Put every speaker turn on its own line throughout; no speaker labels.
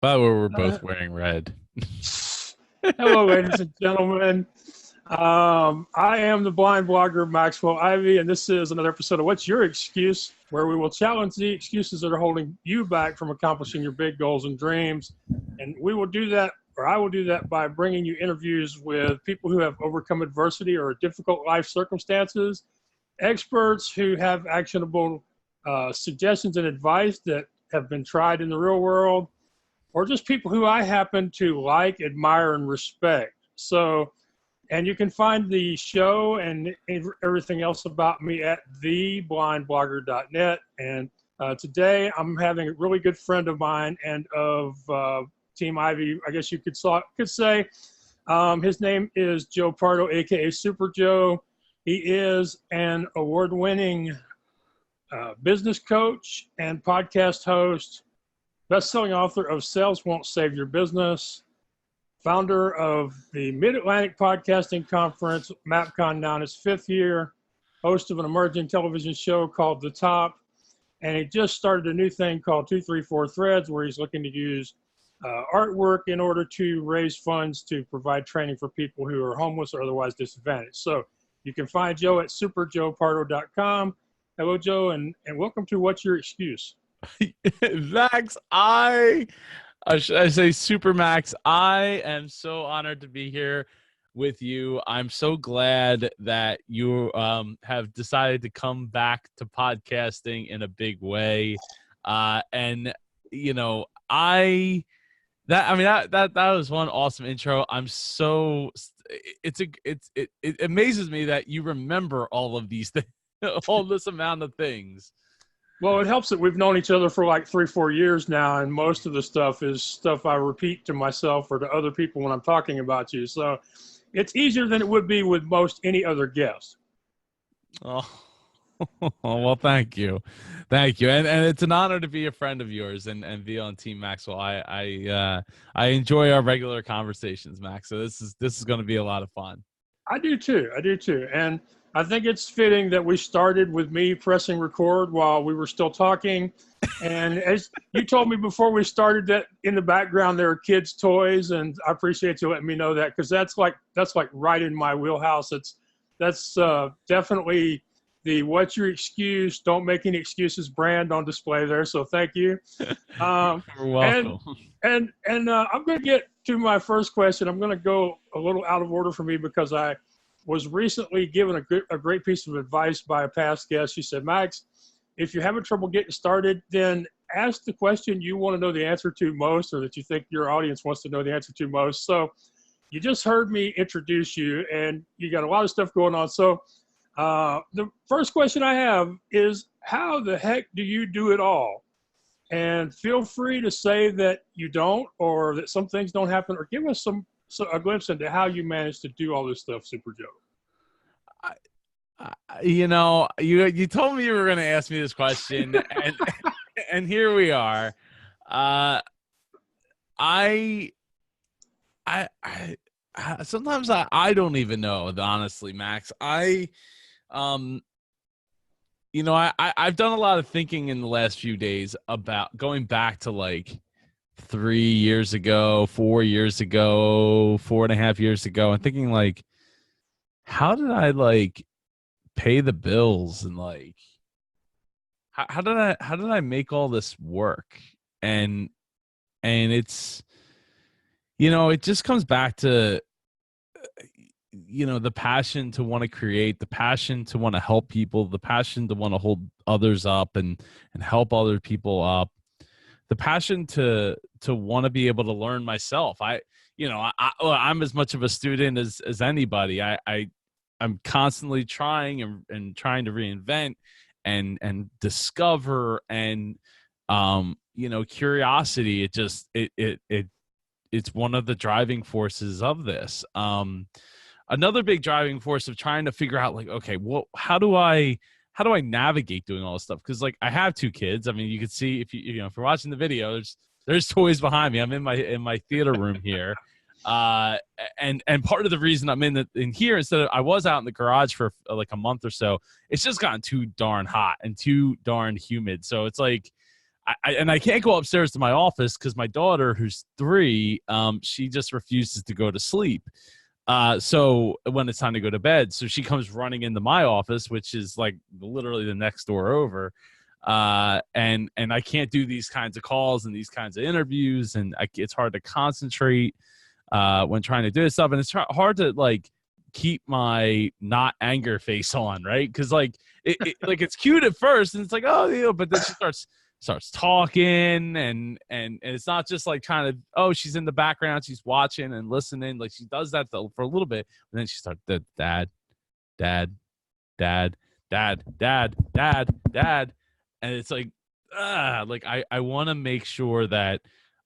By the way, we're both wearing red.
Hello, ladies and gentlemen. I am the blind blogger Maxwell Ivy, and this is another episode of What's Your Excuse, where we will challenge the excuses that are holding you back from accomplishing your big goals and dreams. And we will do that, or I will do that by bringing you interviews with people who have overcome adversity or difficult life circumstances, experts who have actionable suggestions and advice that have been tried in the real world, or just people who I happen to like, admire, and respect. So, and you can find the show and everything else about me at theblindblogger.net. And today I'm having a really good friend of mine and of Team Ivy, I guess you could say. His name is Joe Pardo, aka Super Joe. He is an award-winning business coach and podcast host, best-selling author of Sales Won't Save Your Business, founder of the Mid-Atlantic Podcasting Conference, MapCon now in its 5th year, host of an emerging television show called The Top, and he just started a new thing called 234 Threads, where he's looking to use artwork in order to raise funds to provide training for people who are homeless or otherwise disadvantaged. So you can find Joe at superjoepardo.com. Hello, Joe, and welcome to What's Your Excuse?
Max, should I say Super Max, I am so honored to be here with you. I'm so glad that you have decided to come back to podcasting in a big way. And you know, that was one awesome intro. I'm so it amazes me that you remember all of these things, all this amount of things.
Well, it helps that we've known each other for like 3-4 years now, and most of the stuff is stuff I repeat to myself or to other people when I'm talking about you. So it's easier than it would be with most any other guest.
Oh, well, thank you. And it's an honor to be a friend of yours and be on Team Maxwell. I enjoy our regular conversations, Max. So this is going to be a lot of fun.
I do too. And I think it's fitting that we started with me pressing record while we were still talking. And as you told me before we started that in the background there are kids' toys, and I appreciate you letting me know that, because that's like right in my wheelhouse. That's definitely the What's Your Excuse, Don't Make Any Excuses brand on display there. So thank you.
You're welcome.
And I'm going to get to my first question. I'm going to go a little out of order for me because I was recently given a great piece of advice by a past guest. She said, Max, if you're having trouble getting started, then ask the question you want to know the answer to most, or that you think your audience wants to know the answer to most. So you just heard me introduce you, and you got a lot of stuff going on. So the first question I have is, how the heck do you do it all? And feel free to say that you don't, or that some things don't happen, or give us a glimpse into how you managed to do all this stuff, Super Joe.
You told me you were going to ask me this question, and and here we are. Sometimes I don't even know, honestly, Max. I've done a lot of thinking in the last few days about going back to like 3 years ago, 4 years ago, 4.5 years ago, and thinking like, how did I like pay the bills, and like how did I make all this work? And it's, it just comes back to the passion to want to create, the passion to want to help people, the passion to want to hold others up and help other people up, the passion to want to be able to learn myself. I'm as much of a student as anybody. I'm constantly trying and trying to reinvent and discover, and curiosity. It's one of the driving forces of this. Another big driving force of trying to figure out, like, okay, well, how do I navigate doing all this stuff? Because like I have 2 kids. I mean, you can see if you're watching the video, there's toys behind me. I'm in my theater room here. And part of the reason I'm in here instead of, I was out in the garage for like a month or so, it's just gotten too darn hot and too darn humid. So it's like I can't go upstairs to my office because my daughter, who's 3, she just refuses to go to sleep. So when it's time to go to bed, so she comes running into my office, which is like literally the next door over. And I can't do these kinds of calls and these kinds of interviews, and it's hard to concentrate when trying to do this stuff, and it's hard to like keep my not anger face on, right? Because like like it's cute at first, and it's like, oh, but then she starts talking, and it's not just like kind of, oh, she's in the background, she's watching and listening, like she does that for a little bit, and then she starts dad, dad, dad, dad, dad, dad, dad, and it's like, like I want to make sure that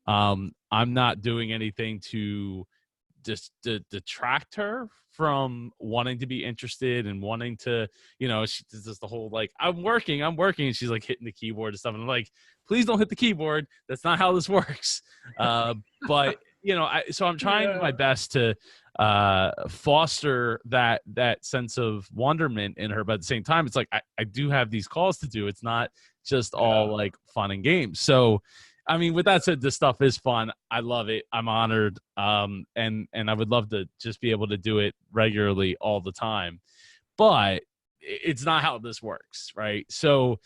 I'm not doing anything to just detract her from wanting to be interested and wanting to, she does the whole like, I'm working, and she's like hitting the keyboard and stuff, and I'm like, please don't hit the keyboard, that's not how this works. But so I'm trying my best to foster that sense of wonderment in her, but at the same time it's like I do have these calls to do. It's not just all like fun and games. So I mean, with that said, this stuff is fun. I love it. I'm honored. And I would love to just be able to do it regularly all the time. But it's not how this works, right? So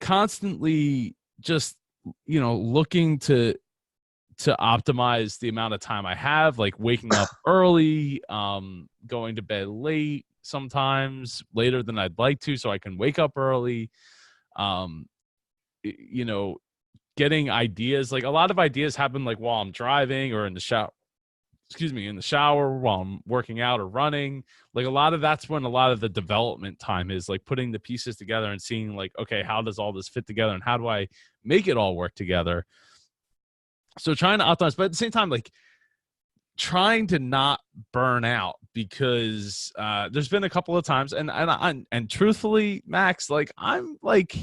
constantly just, looking to optimize the amount of time I have, like waking up early, going to bed late, sometimes later than I'd like to, so I can wake up early. Getting ideas, like a lot of ideas happen like while I'm driving or in the shower while I'm working out or running. Like a lot of that's when a lot of the development time is, like putting the pieces together and seeing like, okay, how does all this fit together and how do I make it all work together? So trying to optimize, but at the same time, like trying to not burn out, because there's been a couple of times, and truthfully, Max, like I'm like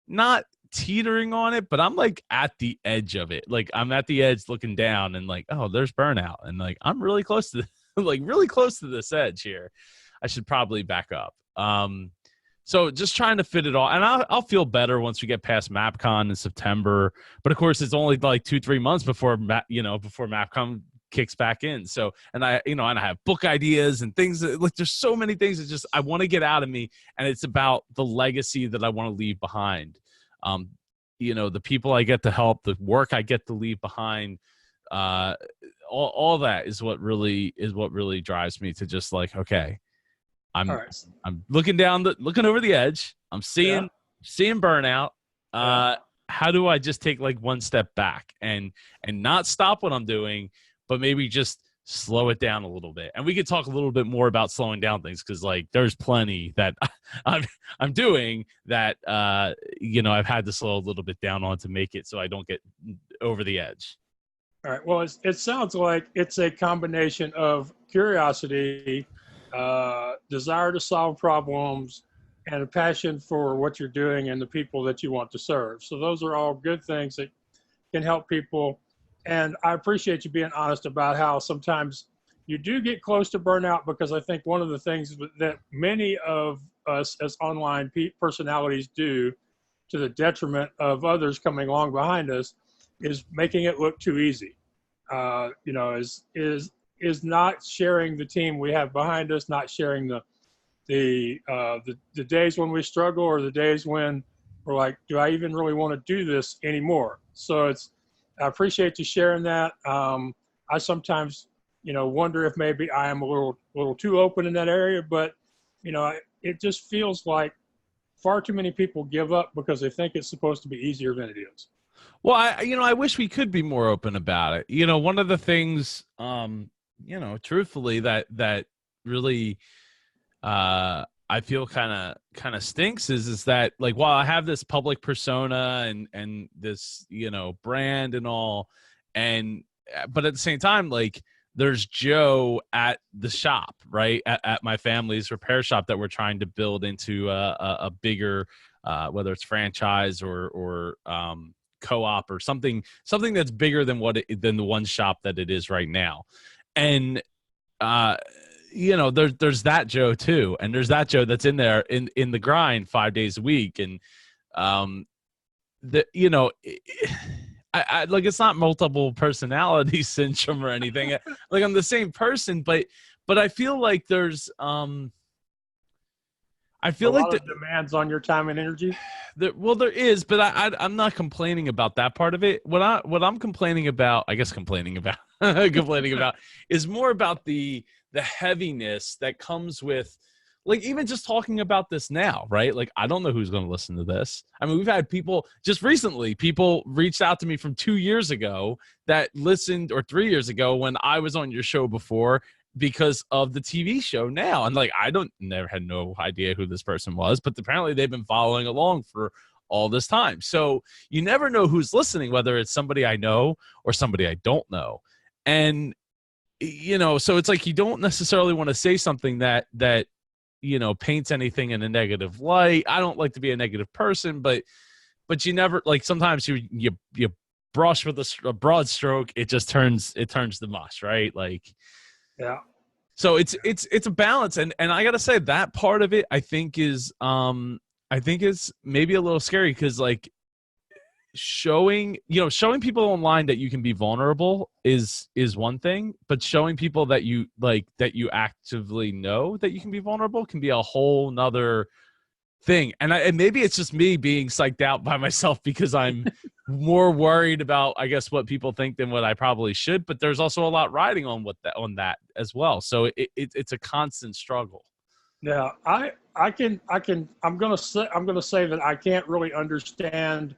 not teetering on it, but I'm like at the edge of it. Like I'm at the edge looking down and like, oh, there's burnout, and like I'm really close to like really close to this edge here. I should probably back up. So just trying to fit it all, and I'll feel better once we get past MapCon in September. But of course, it's only like 2-3 months before before MapCon kicks back in. So, and I have book ideas and things that, like, there's so many things that just I want to get out of me, and it's about the legacy that I want to leave behind. The people I get to help, the work I get to leave behind, all that is what really drives me to just like, okay, I'm looking over the edge. I'm seeing burnout. How do I just take like one step back and not stop what I'm doing, but maybe just slow it down a little bit? And we could talk a little bit more about slowing down things, because like there's plenty that I'm doing that I've had to slow a little bit down on to make it so I don't get over the edge.
All right. Well, it sounds like it's a combination of curiosity, desire to solve problems, and a passion for what you're doing and the people that you want to serve. So those are all good things that can help people. And I appreciate you being honest about how sometimes you do get close to burnout, because I think one of the things that many of us as online personalities do, to the detriment of others coming along behind us, is making it look too easy. Is not sharing the team we have behind us, not sharing the days when we struggle, or the days when we're like, do I even really want to do this anymore? So I appreciate you sharing that. I sometimes, wonder if maybe I am a little too open in that area, but it just feels like far too many people give up because they think it's supposed to be easier than it is.
Well, I wish we could be more open about it. One of the things, truthfully, that really, I feel kind of stinks is that, like, while I have this public persona and this, brand and all, but at the same time, like, there's Joe at the shop, right? At my family's repair shop that we're trying to build into a bigger, whether it's franchise or co-op or something that's bigger than than the one shop that it is right now. And there's that Joe too, and there's that Joe that's in there in the grind 5 days a week. And I like, it's not multiple personality syndrome or anything. Like, I'm the same person, but I feel like there's I
A
feel like
lot of demands on your time and energy.
there is, but I'm not complaining about that part of it. What I'm complaining about, I guess complaining about complaining about is more about the heaviness that comes with, like, even just talking about this now, right? Like, I don't know who's going to listen to this. I mean, we've had people just recently, people reached out to me from 2 years ago that listened, or 3 years ago when I was on your show before, because of the TV show now. And like, I never had no idea who this person was, but apparently they've been following along for all this time. So you never know who's listening, whether it's somebody I know or somebody I don't know. And, so it's like, you don't necessarily want to say something that paints anything in a negative light. I don't like to be a negative person, but you never, like, sometimes you brush with a broad stroke, it just turns the mush, right? Like,
Yeah.
so it's a balance, and I gotta say that part of it, I think is maybe a little scary, because like, showing people online that you can be vulnerable is one thing, but showing people that you actively know that you can be vulnerable can be a whole nother thing. And maybe it's just me being psyched out by myself, because I'm more worried about, I guess, what people think than what I probably should. But there's also a lot riding on that as well. So it's a constant struggle.
Yeah, I'm gonna say that I can't really understand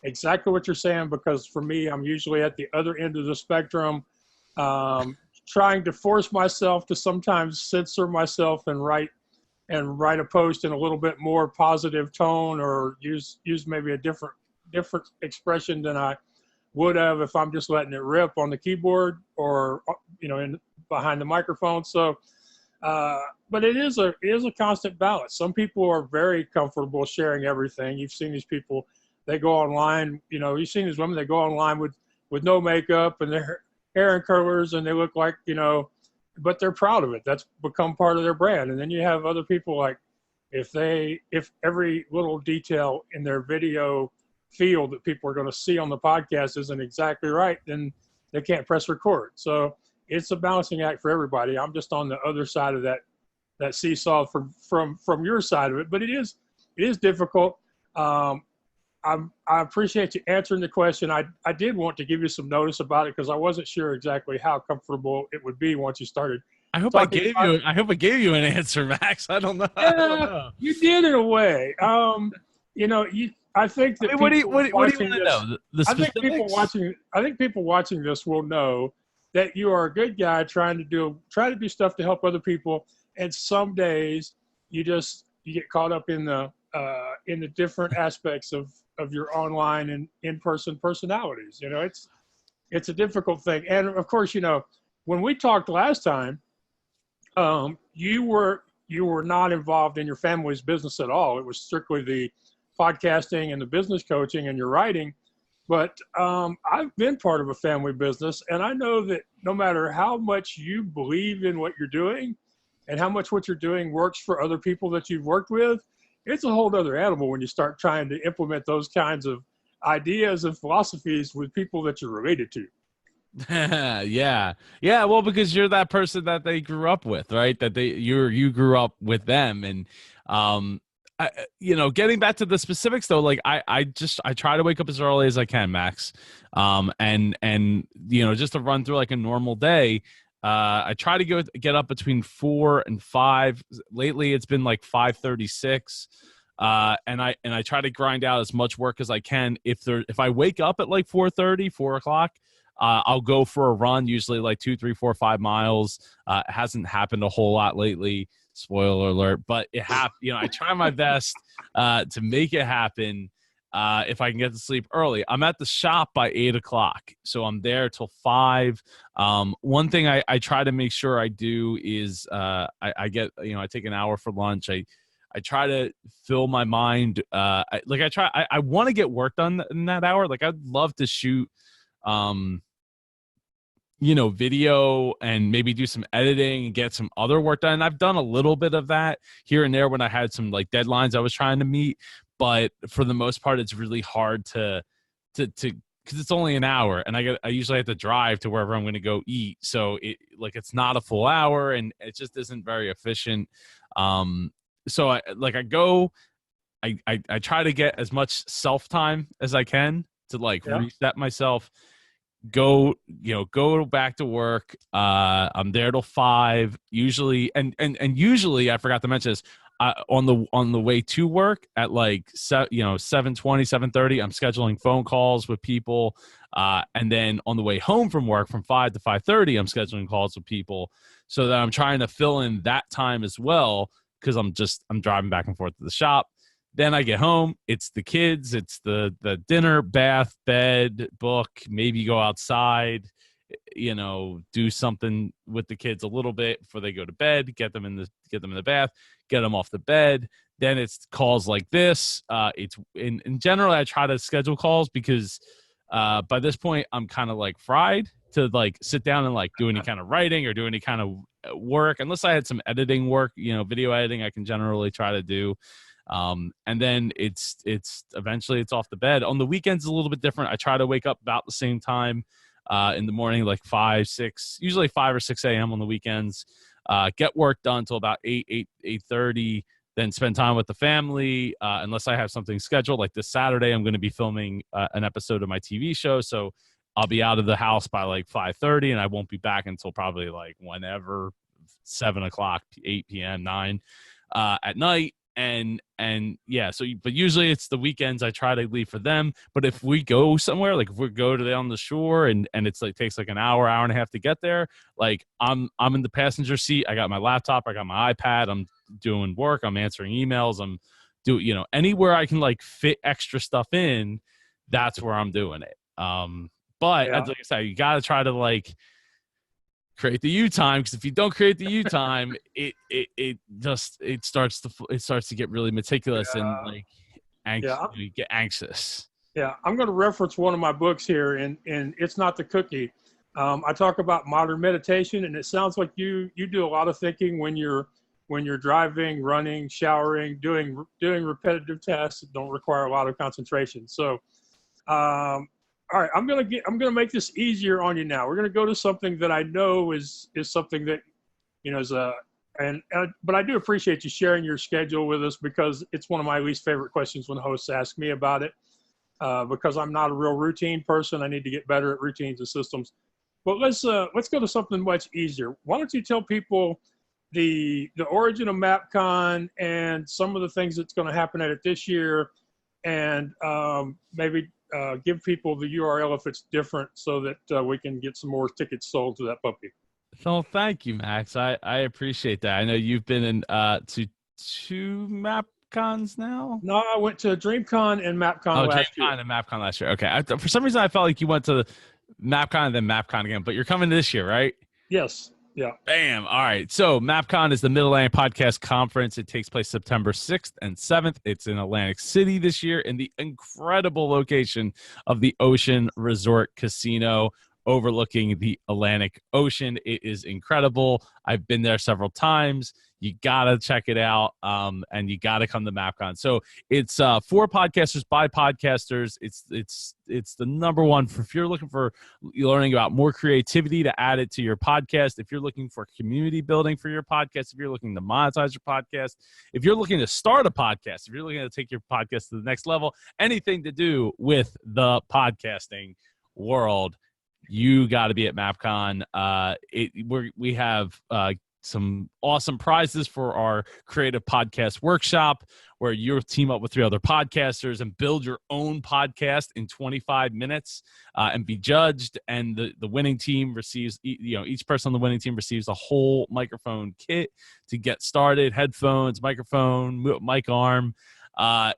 exactly what you're saying, because for me, I'm usually at the other end of the spectrum, trying to force myself to sometimes censor myself and write a post in a little bit more positive tone, or use maybe a different expression than I would have if I'm just letting it rip on the keyboard, or in behind the microphone. So but it is a constant balance. Some people are very comfortable sharing everything. You've seen these people, they go online, you've seen these women, they go online with no makeup and their hair in curlers, and they look like, but they're proud of it. That's become part of their brand. And then you have other people, like, if every little detail in their video field that people are going to see on the podcast isn't exactly right, then they can't press record. So it's a balancing act for everybody. I'm just on the other side of that seesaw from your side of it, but it is difficult. I appreciate you answering the question. I did want to give you some notice about it, because I wasn't sure exactly how comfortable it would be once you started.
I hope I gave you an answer, Max. I don't know.
Yeah, I don't know. You did in a way. I think that
what do you want to know? The specifics?
I think people watching this will know that you are a good guy trying to do stuff to help other people. And some days you get caught up in the different aspects of your online and in-person personalities. It's a difficult thing. And of course, when we talked last time, you were not involved in your family's business at all. It was strictly the podcasting and the business coaching and your writing. But I've been part of a family business, and I know that no matter how much you believe in what you're doing and how much what you're doing works for other people that you've worked with, it's a whole other animal when you start trying to implement those kinds of ideas and philosophies with people that you're related to.
Yeah. Well, because you're that person that they grew up with, right? That you grew up with them. And getting back to the specifics though, like I try to wake up as early as I can, Max. And just to run through like a normal day, I try to get up between 4 and 5. Lately it's been like 5:36. And I try to grind out as much work as I can. If I wake up at like 4:30, 4 o'clock, I'll go for a run, usually like 2, 3, 4, 5 miles. It hasn't happened a whole lot lately, spoiler alert, but I try my best to make it happen. If I can get to sleep early, I'm at the shop by 8 o'clock, so I'm there till 5. One thing I try to make sure I do is I take an hour for lunch. I try to fill my mind. I want to get work done in that hour. Like, I'd love to shoot video and maybe do some editing and get some other work done. And I've done a little bit of that here and there when I had some like deadlines I was trying to meet. but for the most part, it's really hard to because it's only an hour, and I usually have to drive to wherever I'm going to go eat. So it's not a full hour, and it just isn't very efficient. So I go, I try to get as much self time as I can to
Yeah.
reset myself. Go back to work. I'm there till 5 usually, and usually I forgot to mention this. On the way to work at 7:20, 7:30, I'm scheduling phone calls with people, and then on the way home from work from 5 to 5:30, I'm scheduling calls with people, so that I'm trying to fill in that time as well, because I'm driving back and forth to the shop. Then I get home, it's the kids, it's the dinner, bath, bed, book, maybe go outside, do something with the kids a little bit before they go to bed, get them in the bath, get them off the bed. Then it's calls like this. It's in general, I try to schedule calls because by this point I'm kind of fried to sit down and do any kind of writing or do any kind of work, unless I had some editing work, video editing I can generally try to do. And then it's eventually it's off the bed. On the weekends a little bit different. I try to wake up about the same time in the morning, 5, 6, usually 5 or 6 a.m. on the weekends. Get work done till about 8:30, then spend time with the family, unless I have something scheduled. Like this Saturday, I'm going to be filming an episode of my TV show, so I'll be out of the house by 5:30, and I won't be back until probably whenever, 7 o'clock, 8 p.m., 9 at night. And yeah, but usually it's the weekends I try to leave for them. But if we go somewhere, if we go on the shore and it's takes an hour and a half to get there, I'm in the passenger seat. I got my laptop, I got my iPad, I'm doing work, I'm answering emails, I'm anywhere I can fit extra stuff in, that's where I'm doing it. But
Yeah.
as I said, you got to try to create the U time, because if you don't create the U time, it starts to get really meticulous and you get anxious.
Yeah, I'm going to reference one of my books here, and it's not the cookie. I talk about modern meditation, and it sounds like you do a lot of thinking when you're driving, running, showering, doing repetitive tasks that don't require a lot of concentration. So, all right, I'm gonna make this easier on you now. We're gonna go to something that I know is something that is but I do appreciate you sharing your schedule with us, because it's one of my least favorite questions when hosts ask me about it, because I'm not a real routine person. I need to get better at routines and systems. But let's go to something much easier. Why don't you tell people the origin of MapCon and some of the things that's going to happen at it this year, and maybe give people the URL if it's different, so that we can get some more tickets sold to that puppy.
So thank you, Max. I appreciate that. I know you've been in to 2 MapCons now.
No, I went to DreamCon and MapCon last year.
DreamCon and MapCon last year. Okay. For some reason, I felt like you went to MapCon and then MapCon again, but you're coming this year, right?
Yes. Yeah.
Bam. All right. So MapCon is the Mid-Atlantic Podcast Conference. It takes place September 6th and 7th. It's in Atlantic City this year, in the incredible location of the Ocean Resort Casino overlooking the Atlantic Ocean. It is incredible. I've been there several times. You gotta check it out, and you gotta come to MapCon. So it's for podcasters by podcasters. It's the number one for if you're looking for learning about more creativity to add it to your podcast. If you're looking for community building for your podcast, if you're looking to monetize your podcast, if you're looking to start a podcast, if you're looking to take your podcast to the next level, anything to do with the podcasting world, you got to be at MapCon. We have some awesome prizes for our creative podcast workshop, where you'll team up with 3 other podcasters and build your own podcast in 25 minutes and be judged. And the winning team receives, each person on the winning team receives a whole microphone kit to get started: headphones, microphone, mic arm. All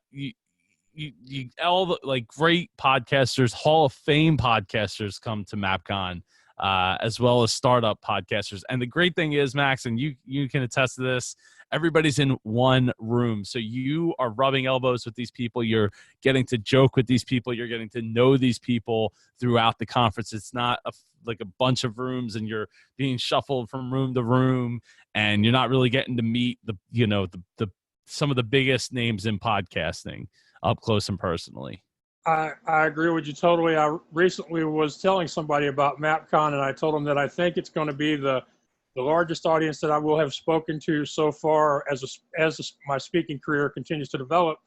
the great podcasters, Hall of Fame podcasters come to MapCon, as well as startup podcasters. And the great thing is, Max, and you can attest to this, everybody's in one room. So you are rubbing elbows with these people. You're getting to joke with these people. You're getting to know these people throughout the conference. It's not a bunch of rooms and you're being shuffled from room to room, and you're not really getting to meet the some of the biggest names in podcasting. up close and personally.
I agree with you totally. I recently was telling somebody about MapCon, and I told them that I think it's going to be the largest audience that I will have spoken to so far my speaking career continues to develop,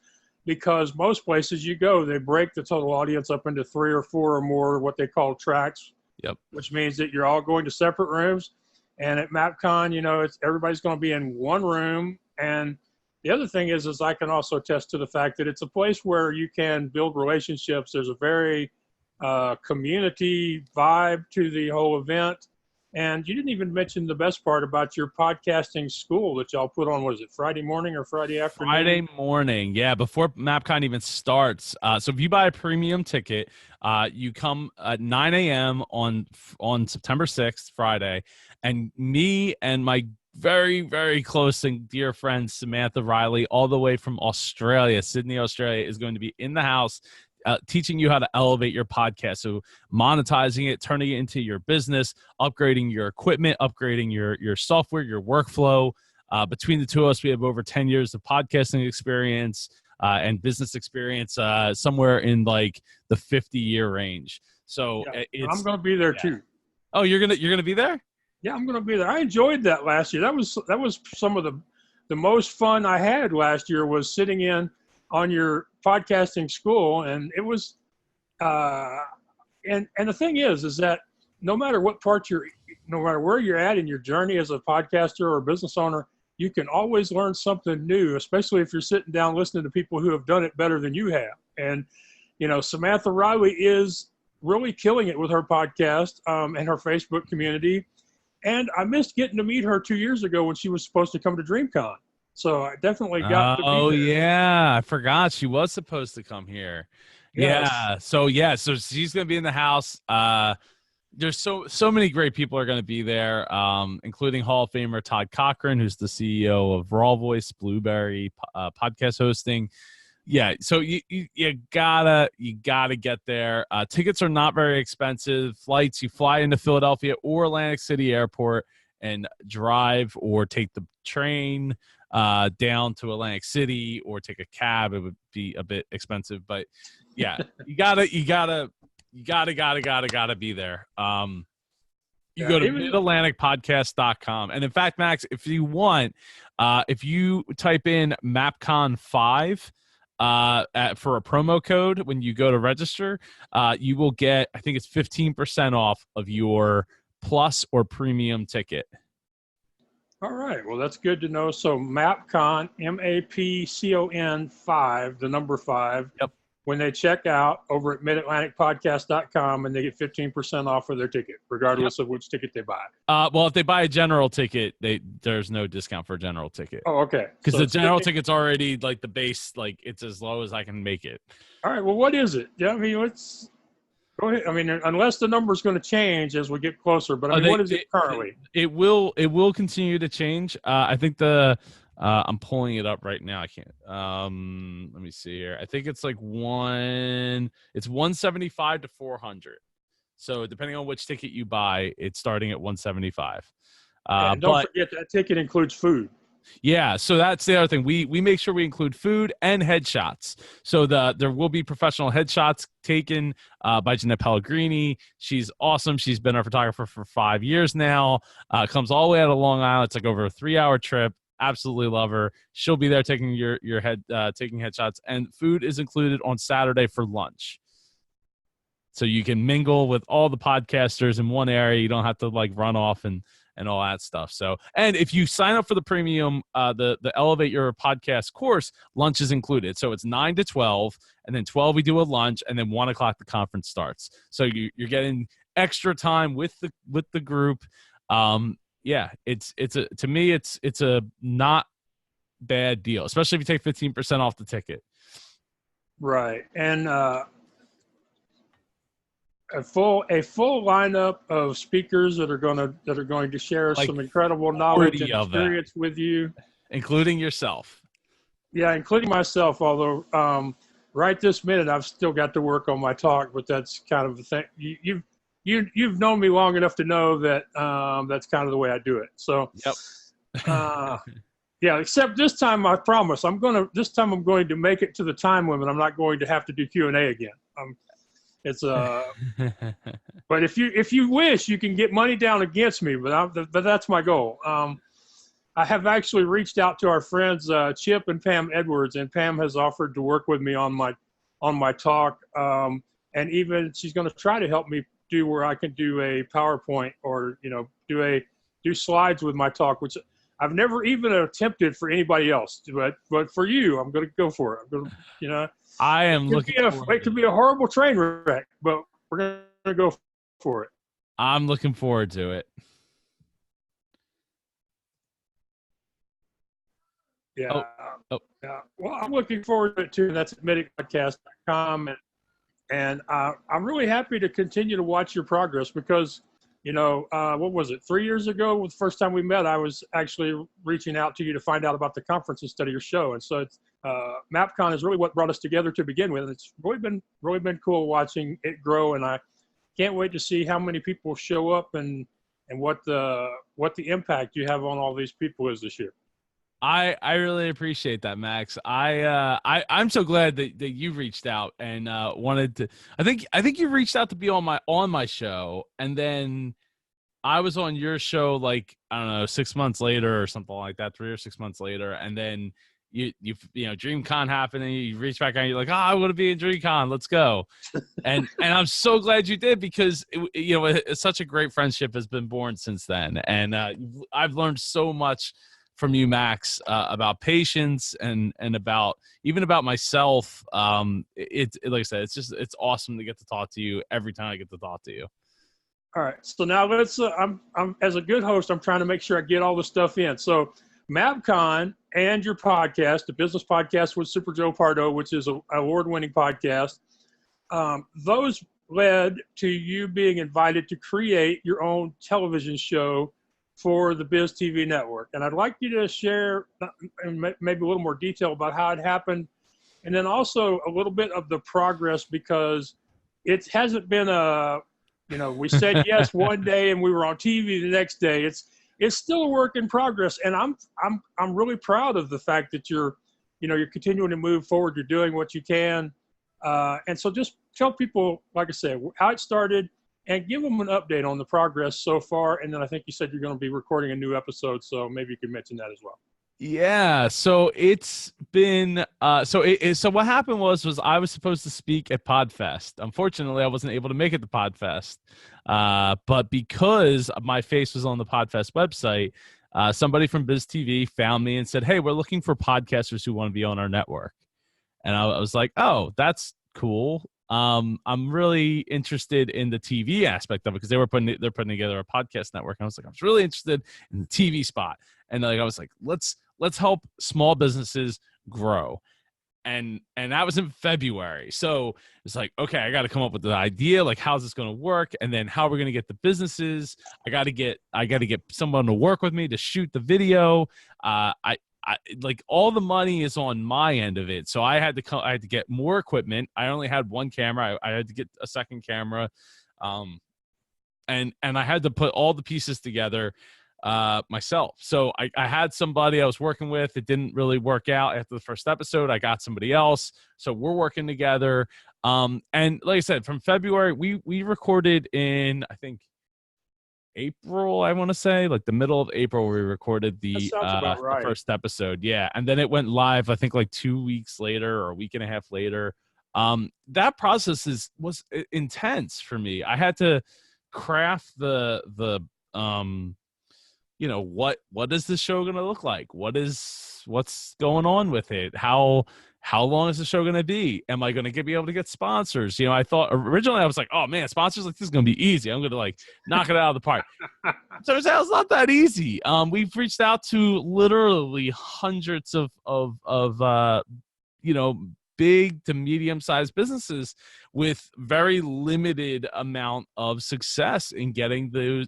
because most places you go, they break the total audience up into 3 or 4 or more, what they call tracks.
Yep.
Which means that you're all going to separate rooms. And at MapCon, everybody's going to be in one room. And the other thing is I can also attest to the fact that it's a place where you can build relationships. There's a very community vibe to the whole event. And you didn't even mention the best part about your podcasting school that y'all put on. What is it, Friday morning or Friday afternoon?
Friday morning, yeah, before MapCon even starts. So if you buy a premium ticket, you come at 9 a.m. on September 6th, Friday, and me and my very, very close and dear friend Samantha Riley, all the way from Australia, Sydney, Australia, is going to be in the house teaching you how to elevate your podcast. So monetizing it, turning it into your business, upgrading your equipment, upgrading your software, your workflow. Between the two of us, we have over 10 years of podcasting experience and business experience, somewhere in like the 50-year range. So
I'm going to be there too.
Oh, you're gonna be there?
Yeah, I'm going to be there. I enjoyed that last year. That was some of the most fun I had last year, was sitting in on your podcasting school. And it was, and the thing is that no matter where you're at in your journey as a podcaster or a business owner, you can always learn something new, especially if you're sitting down listening to people who have done it better than you have. And, Samantha Riley is really killing it with her podcast and her Facebook community. And I missed getting to meet her 2 years ago when she was supposed to come to DreamCon. So I definitely got to be there.
Oh, yeah. I forgot she was supposed to come here. Yes. Yeah. So she's going to be in the house. There's so many great people are going to be there, including Hall of Famer Todd Cochran, who's the CEO of Raw Voice, Blueberry podcast hosting. Yeah, so you gotta get there. Tickets are not very expensive. Flights, you fly into Philadelphia or Atlantic City Airport and drive or take the train down to Atlantic City or take a cab. It would be a bit expensive, but yeah, you gotta be there. You go to midatlanticpodcast.com. And in fact, Max, if you want, if you type in MapCon5 for a promo code when you go to register, you will get, I think it's 15% off of your plus or premium ticket.
All right. Well, that's good to know. So MapCon, MAPCON 5, the number 5.
Yep.
When they check out over at midatlanticpodcast.com, and they get 15% off of their ticket, regardless of which ticket they buy.
Well, if they buy a general ticket, there's no discount for a general ticket.
Oh, okay.
Because the general ticket's already like the base, like it's as low as I can make it.
All right. Well, what is it? Yeah, I mean, let's go ahead. I mean, unless the number's going to change as we get closer, but I mean, what is it currently? It will
continue to change. I think I'm pulling it up right now. I can't. Let me see here. I think it's like it's 175 to 400. So depending on which ticket you buy, it's starting at 175.
And don't forget that ticket includes food.
Yeah, so that's the other thing. We make sure we include food and headshots. So there will be professional headshots taken by Jeanette Pellegrini. She's awesome. She's been our photographer for 5 years now. Comes all the way out of Long Island. It's like over a 3-hour trip. Absolutely love her. She'll be there taking taking headshots, and food is included on Saturday for lunch. So you can mingle with all the podcasters in one area. You don't have to like run off and all that stuff. So, and if you sign up for the premium, the Elevate Your Podcast course, lunch is included. So it's 9 to 12, and then 12 we do a lunch, and then 1 o'clock the conference starts. So you're getting extra time with the group. Yeah, to me it's a not bad deal, especially if you take 15% off the ticket.
Right. And a full lineup of speakers that are going to share like some incredible knowledge and experience with you, including
yourself.
Yeah, including myself, although right this minute I've still got to work on my talk, but that's kind of the thing. You've known me long enough to know that that's kind of the way I do it. So,
yep.
Yeah, except this time I promise this time I'm going to make it to the time limit. I'm not going to have to do Q&A again. It's but if you wish, you can get money down against me, but that's my goal. I have actually reached out to our friends Chip and Pam Edwards, and Pam has offered to work with me on my talk, and even she's going to try to help me do where I can do a PowerPoint or do slides with my talk, which I've never even attempted for anybody else. But for you, I'm going to go for it. I'm going to,
I am looking.
It could be a horrible train wreck, but we're going to go for it.
I'm looking forward to it.
Yeah. Yeah. Well, I'm looking forward to it too. That's at medicpodcast.com. And I'm really happy to continue to watch your progress because, what was it? 3 years ago, the first time we met, I was actually reaching out to you to find out about the conference instead of your show. And so it's, MapCon is really what brought us together to begin with. It's really been cool watching it grow. And I can't wait to see how many people show up and what the impact you have on all these people is this year.
I really appreciate that, Max. I'm so glad that you reached out and wanted to. I think you reached out to be on my show, and then I was on your show like I don't know 6 months later or something like that, 3 or 6 months later, and then you DreamCon happened and you reached back out. And you're like, I want to be in DreamCon. Let's go. and I'm so glad you did because it's such a great friendship has been born since then, and I've learned so much from you, Max, about patience and about myself. It's like I said, it's awesome to get to talk to you every time I get to talk to you.
All right, so now let's. I'm as a good host, I'm trying to make sure I get all the stuff in. So, MapCon and your podcast, the business podcast with Super Joe Pardo, which is an award-winning podcast. Those led to you being invited to create your own television show for the Biz TV network. And I'd like you to share maybe a little more detail about how it happened. And then also a little bit of the progress because it hasn't been we said yes one day and we were on TV the next day. It's still a work in progress. And I'm really proud of the fact that you're continuing to move forward. You're doing what you can. And so just tell people, like I said, how it started, and give them an update on the progress so far. And then I think you said you're going to be recording a new episode, so maybe you can mention that as well.
Yeah, so it's been so what happened was I was supposed to speak at Podfest. Unfortunately, I wasn't able to make it to Podfest. But because my face was on the Podfest website, somebody from Biz TV found me and said, "Hey, we're looking for podcasters who want to be on our network." And I was like, "Oh, that's cool." I'm really interested in the TV aspect of it because they're putting together a podcast network. And I was really interested in the TV spot. And I was like, let's help small businesses grow. And that was in February. So it's like, okay, I got to come up with the idea. Like, how's this going to work? And then how are we going to get the businesses? I got to get someone to work with me to shoot the video. I like all the money is on my end of it. So I had to get more equipment. I only had one camera. I had to get a second camera. And I had to put all the pieces together myself. So I had somebody I was working with. It didn't really work out after the first episode. I got somebody else. So we're working together. And like I said, from February, we recorded in, I think, April, I want to say, like the middle of April, we recorded the first episode. Yeah. And then it went live, I think like 2 weeks later or a week and a half later. That process was intense for me. I had to craft the what is this show going to look like? What's going on with it? How long is the show going to be? Am I going to be able to get sponsors? I thought originally I was like, oh man, sponsors, like this is going to be easy. I'm going to like knock it out of the park. Turns out it's not that easy. We've reached out to literally hundreds of big to medium sized businesses with very limited amount of success in getting these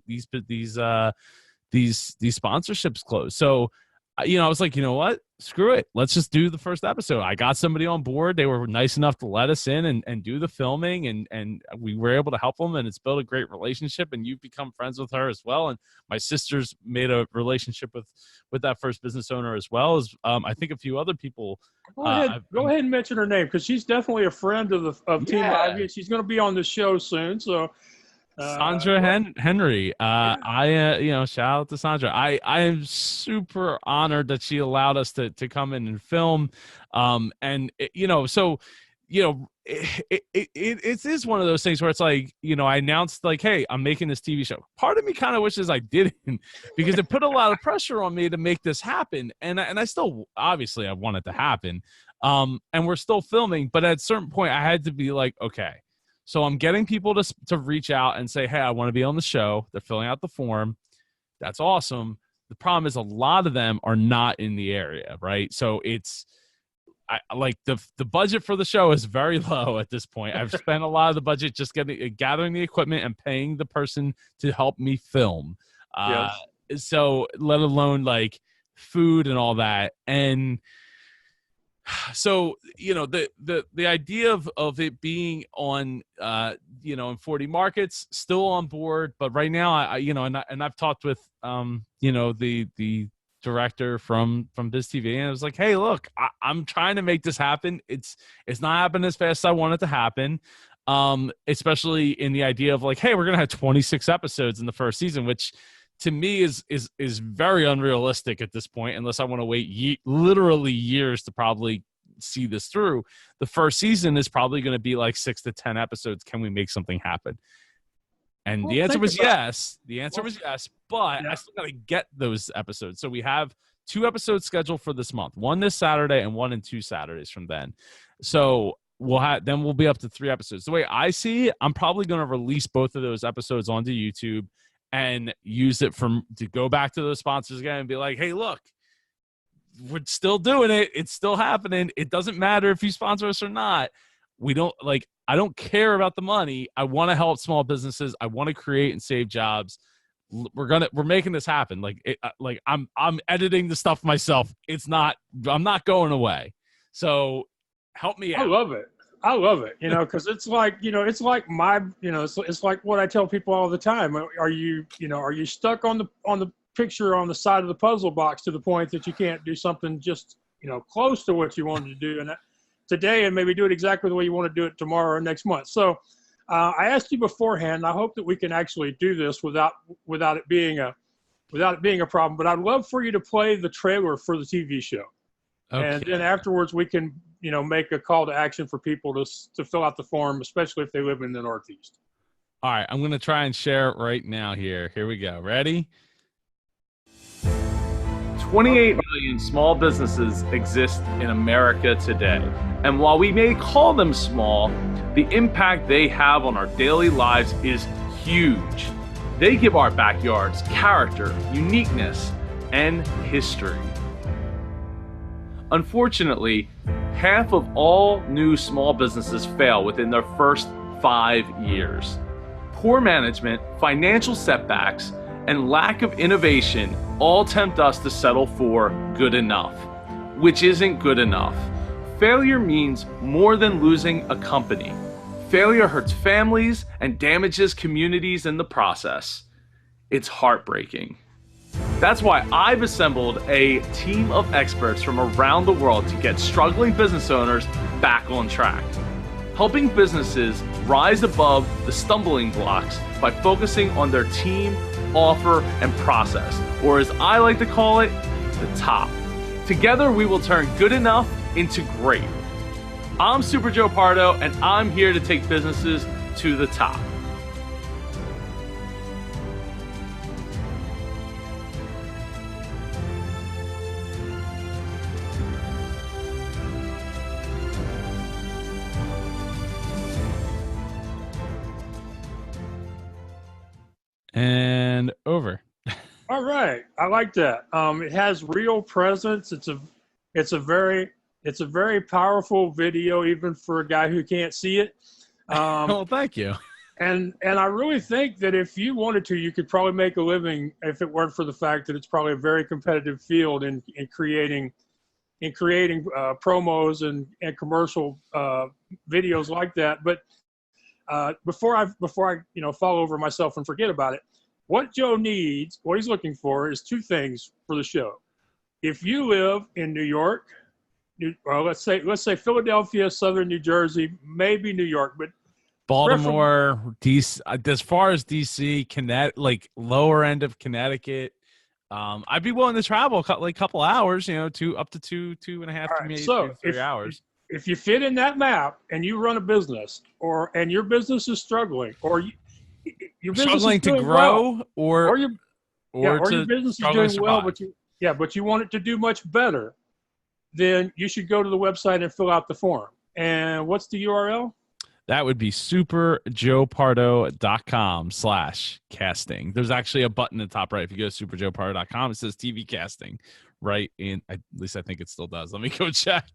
sponsorships closed. So, I was like, you know what? screw it. Let's just do the first episode. I got somebody on board. They were nice enough to let us in and do the filming, and we were able to help them, and it's built a great relationship, and you've become friends with her as well. And my sister's made a relationship with that first business owner, as well as I think a few other people.
Go ahead and mention her name, because she's definitely a friend of Team Ivy, and she's going to be on the show soon. So
Sandra Henry. Shout out to Sandra. I am super honored that she allowed us to come in and film. It is one of those things where it's like, I announced like, hey, I'm making this TV show. Part of me kind of wishes I didn't, because it put a lot of pressure on me to make this happen. And I still, obviously I want it to happen. And we're still filming, but at a certain point I had to be like, okay, so I'm getting people to reach out and say, hey, I want to be on the show. They're filling out the form. That's awesome. The problem is a lot of them are not in the area, right? So the budget for the show is very low at this point. I've spent a lot of the budget just gathering the equipment and paying the person to help me film.
Yes.
So let alone like food and all that. And so, the idea of it being on, in 40 markets, still on board. But right now, I've talked with, the director from Biz TV, and I was like, hey, look, I'm trying to make this happen. It's not happening as fast as I want it to happen. Especially in the idea of like, hey, we're going to have 26 episodes in the first season, which to me is very unrealistic at this point, unless I want to wait literally years to probably see this through. The first season is probably going to be like 6 to 10 episodes. Can we make something happen? And the answer was yes. The answer was yes, but I still got to get those episodes. So we have 2 episodes scheduled for this month, one this Saturday and 1 and 2 Saturdays from then. So we'll be up to 3 episodes. The way I see it, I'm probably going to release both of those episodes onto YouTube and use it to go back to those sponsors again and be like, hey, look, we're still doing it. It's still happening. It doesn't matter if you sponsor us or not. I don't care about the money. I want to help small businesses. I want to create and save jobs. We're making this happen. I'm editing the stuff myself. I'm not going away. So help me out.
I love it, because it's like, it's like it's like what I tell people all the time. Are you stuck on the picture on the side of the puzzle box to the point that you can't do something just, close to what you wanted to do and today, and maybe do it exactly the way you want to do it tomorrow or next month. So I asked you beforehand, I hope that we can actually do this without it being a problem, but I'd love for you to play the trailer for the TV show. Okay. And then afterwards we can, make a call to action for people to fill out the form, especially if they live in the Northeast.
All right, I'm going to try and share it right now here. Here we go. Ready? 28 million small businesses exist in America today. And while we may call them small, the impact they have on our daily lives is huge. They give our backyards character, uniqueness, and history. Unfortunately, half of all new small businesses fail within their first 5 years. Poor management, financial setbacks, and lack of innovation all tempt us to settle for good enough, which isn't good enough. Failure means more than losing a company. Failure hurts families and damages communities in the process. It's heartbreaking. That's why I've assembled a team of experts from around the world to get struggling business owners back on track, helping businesses rise above the stumbling blocks by focusing on their team, offer, and process, or as I like to call it, the top. Together, we will turn good enough into great. I'm Super Joe Pardo, and I'm here to take businesses to the top. And over.
All right, I like that. It has real presence. It's a very powerful video, even for a guy who can't see it.
Well, thank you.
And I really think that if you wanted to, you could probably make a living if it weren't for the fact that it's probably a very competitive field in creating in creating promos and commercial videos like that. But before I fall over myself and forget about it, what Joe needs, what he's looking for, is two things for the show. If you live in New York, let's say Philadelphia, Southern New Jersey, maybe New York, but
Baltimore, DC, as far as DC, Connecticut, like lower end of Connecticut. I'd be willing to travel a couple hours, up to two and a half,
right,
maybe
so
3 hours.
If you fit in that map and you run a business, and your business is struggling, or your business
struggling
is doing
to grow,
well,
or
your business is doing well, but you want it to do much better, then you should go to the website and fill out the form. And what's the URL?
That would be superjoepardo.com/casting. There's actually a button in the top right. If you go to superjoepardo.com, it says TV casting right in, at least I think it still does. Let me go check.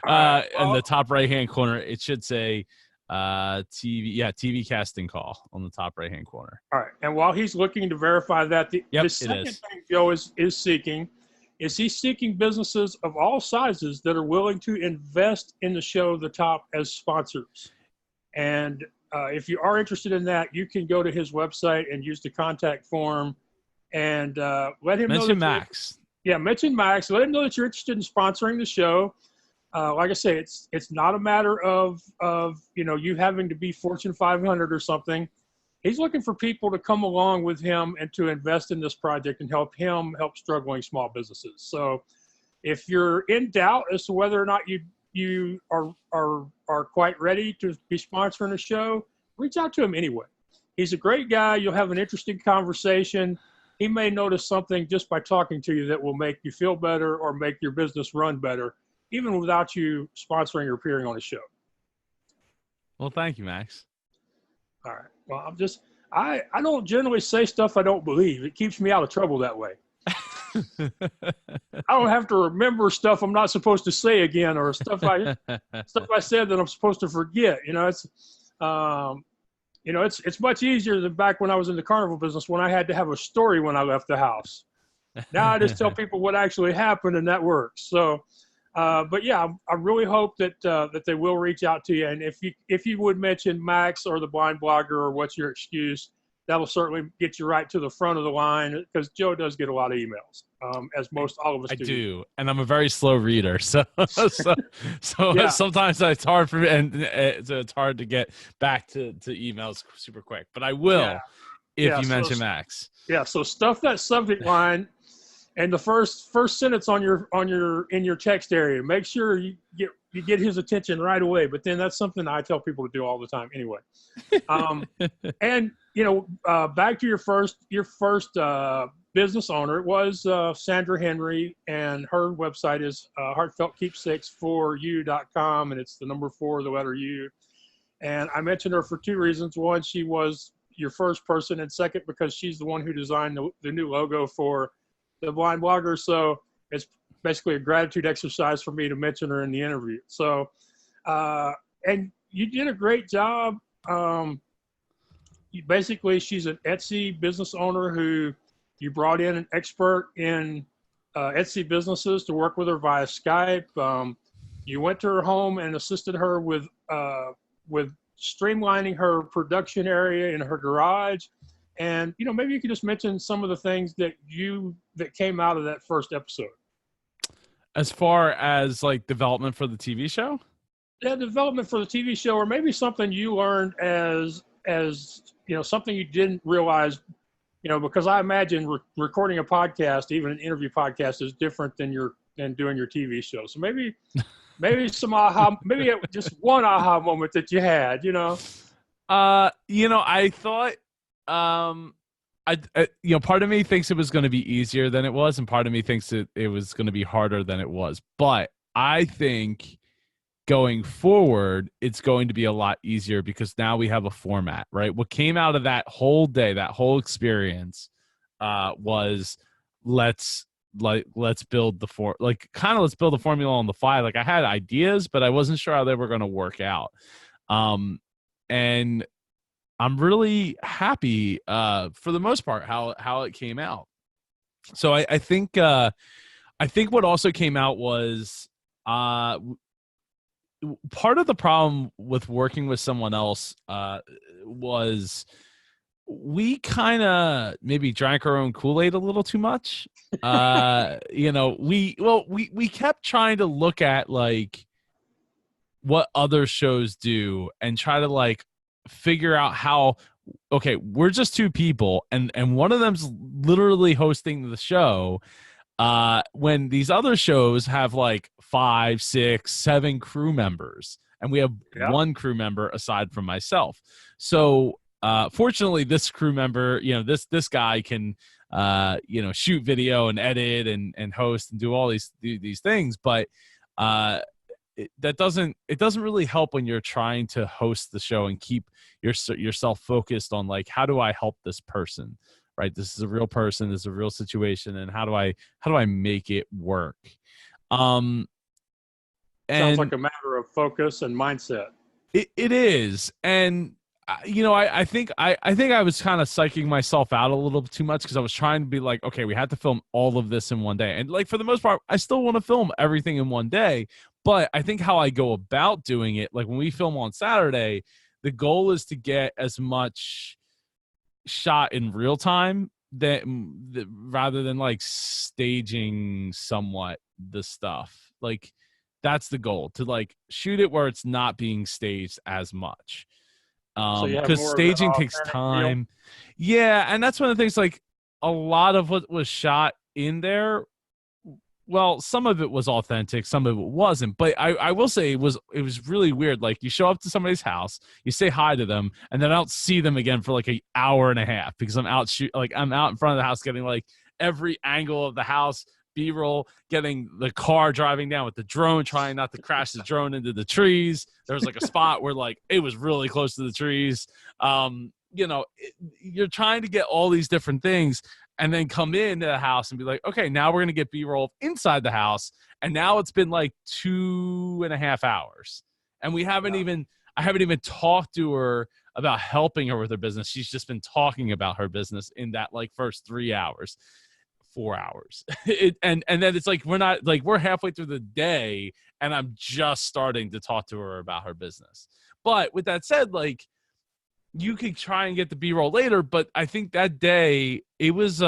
In the top right-hand corner, it should say TV casting call on the top right-hand corner.
All right. And while he's looking to verify that, the second thing Joe is seeking is he's seeking businesses of all sizes that are willing to invest in the show The Top as sponsors. And if you are interested in that, you can go to his website and use the contact form and let him
mention Max.
Mention Max. Let him know that you're interested in sponsoring the show. Like I say, it's not a matter of you having to be Fortune 500 or something. He's looking for people to come along with him and to invest in this project and help struggling small businesses. So if you're in doubt as to whether or not you are quite ready to be sponsoring a show, reach out to him anyway. He's a great guy. You'll have an interesting conversation. He may notice something just by talking to you that will make you feel better or make your business run better, even without you sponsoring or appearing on a show.
Well, thank you, Max.
All right. Well, I don't generally say stuff I don't believe. It keeps me out of trouble that way. I don't have to remember stuff I'm not supposed to say again, or stuff I said that I'm supposed to forget. It's much easier than back when I was in the carnival business, when I had to have a story when I left the house. Now I just tell people what actually happened, and that works. So, but yeah, I really hope that they will reach out to you. And if you would mention Max or the Blind Blogger or What's Your Excuse, that'll certainly get you right to the front of the line, because Joe does get a lot of emails, as all of us do.
I do, and I'm a very slow reader, so yeah. Sometimes it's hard for me, and it's hard to get back to emails super quick. But I will if you mention Max.
Yeah, so stuff that subject line and the first sentence in your text area. Make sure you get his attention right away. But then that's something I tell people to do all the time anyway. And back to your first business owner. It was Sandra Henry, and her website is heartfeltkeepsakes4u.com, and it's the number 4, the letter U. And I mentioned her for two reasons. One, she was your first person, and second, because she's the one who designed the new logo for the Blind Blogger. So it's basically a gratitude exercise for me to mention her in the interview. So, and you did a great job. She's an Etsy business owner who you brought in an expert in Etsy businesses to work with her via Skype. You went to her home and assisted her with streamlining her production area in her garage. And, maybe you could just mention some of the things that came out of that first episode.
As far as like development for the TV show?
Yeah, development for the TV show, or maybe something you learned as something you didn't realize, because I imagine recording a podcast, even an interview podcast, is different than doing your TV show. So maybe some maybe just one aha moment that you had,
I thought, part of me thinks it was going to be easier than it was, and part of me thinks it was going to be harder than it was. But I think going forward, it's going to be a lot easier because now we have a format, right? What came out of that whole day, that whole experience, was let's build let's build the formula on the fly. Like, I had ideas, but I wasn't sure how they were going to work out. And I'm really happy, for the most part, how it came out. So I think what also came out was part of the problem with working with someone else was we kind of maybe drank our own Kool-Aid a little too much. We kept trying to look at like what other shows do and try to like figure out how, okay, we're just two people and one of them's literally hosting the show, when these other shows have like 5, 6, 7 crew members, and we have
Yeah.
one crew member aside from myself. So fortunately, this crew member, this guy can shoot video and edit and host and do all these things, but it doesn't really help when you're trying to host the show and keep yourself focused on like, how do I help this person? Right, this is a real person, this is a real situation, and how do I make it work?
Sounds like a matter of focus and mindset.
It is, and I think I was kind of psyching myself out a little too much because I was trying to be like, okay, we had to film all of this in one day, and like for the most part, I still want to film everything in one day, but I think how I go about doing it, like when we film on Saturday, the goal is to get as much shot in real time that rather than like staging somewhat the stuff. Like that's the goal, to like shoot it where it's not being staged as much,
So you have
because
more of an
staging takes
authentic
time. Yeah, and that's one of the things, like a lot of what was shot in there, well, some of it was authentic, some of it wasn't. But I will say it was really weird. Like you show up to somebody's house, you say hi to them, and then I don't see them again for like an hour and a half because I'm out I'm out in front of the house getting like every angle of the house, B-roll, getting the car driving down with the drone, trying not to crash the drone into the trees. There was like a spot where like it was really close to the trees. You're trying to get all these different things and then come into the house and be like, okay, now we're going to get B-roll inside the house. And now it's been like 2.5 hours. And I haven't even talked to her about helping her with her business. She's just been talking about her business in that like first 3 hours, 4 hours. And then it's like, we're halfway through the day and I'm just starting to talk to her about her business. But with that said, like, you could try and get the B-roll later, but I think that day it was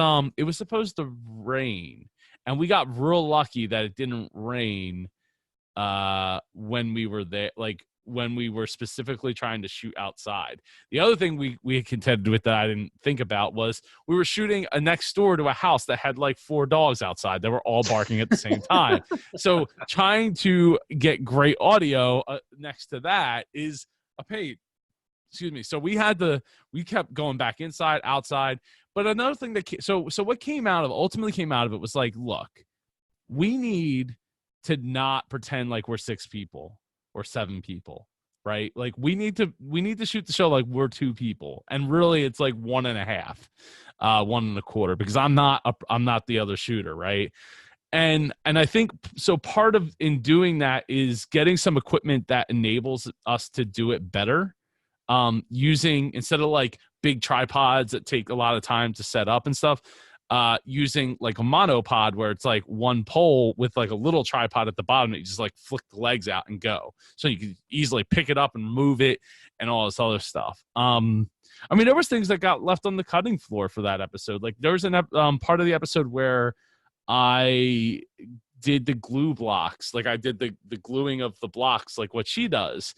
supposed to rain, and we got real lucky that it didn't rain when we were there, like when we were specifically trying to shoot outside. The other thing we contended with that I didn't think about was we were shooting next door to a house that had like 4 dogs outside that were all barking at the same time. So trying to get great audio next to that is a pain. Excuse me. So we kept going back inside, outside. But another thing so what ultimately came out of it was like, look, we need to not pretend like we're 6 people or 7 people, right? Like we need to shoot the show like we're 2 people, and really it's like 1.5, 1.25, because I'm not the other shooter, right? And I think so. Part of in doing that is getting some equipment that enables us to do it better. Using, instead of like big tripods that take a lot of time to set up and stuff, using like a monopod where it's like one pole with like a little tripod at the bottom that you just like flick the legs out and go. So you can easily pick it up and move it and all this other stuff. I mean, there was things that got left on the cutting floor for that episode. Like there was part of the episode where I did the glue blocks. Like I did the gluing of the blocks, like what she does.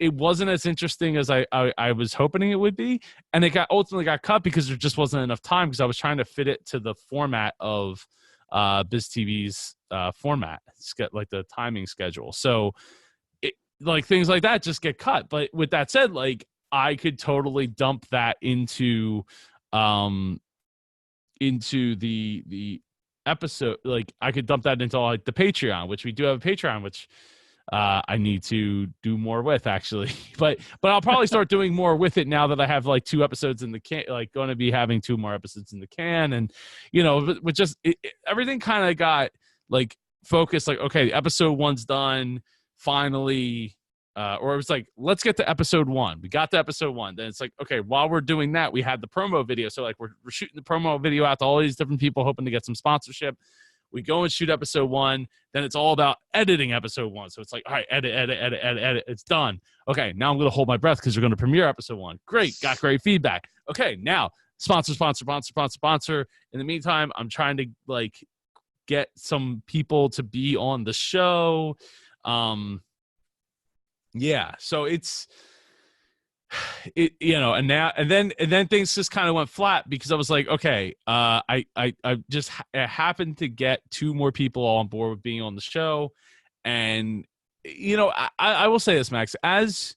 It wasn't as interesting as I was hoping it would be, and it ultimately got cut because there just wasn't enough time, because I was trying to fit it to the format of BizTV's format, like the timing schedule. So like things like that just get cut. But with that said, like I could totally dump that into the episode. Like I could dump that into like the Patreon, which we do have a Patreon, which I need to do more with, actually. But I'll probably start doing more with it now that I have like 2 episodes in the can, like going to be having 2 more episodes in the can. And, with just everything kind of got like focused, like, okay, episode 1's done finally. Or it was like, let's get to episode 1. We got to episode 1. Then it's like, okay, while we're doing that, we had the promo video. So like we're shooting the promo video out to all these different people, hoping to get some sponsorship. We go and shoot episode 1. Then it's all about editing episode 1. So it's like, all right, edit. It's done. Okay, now I'm going to hold my breath because we're going to premiere episode 1. Great. Got great feedback. Okay, now sponsor. In the meantime, I'm trying to like get some people to be on the show. Yeah, so it's and then things just kind of went flat because I was like, okay, I just happened to get 2 more people on board with being on the show. And I will say this, Max, as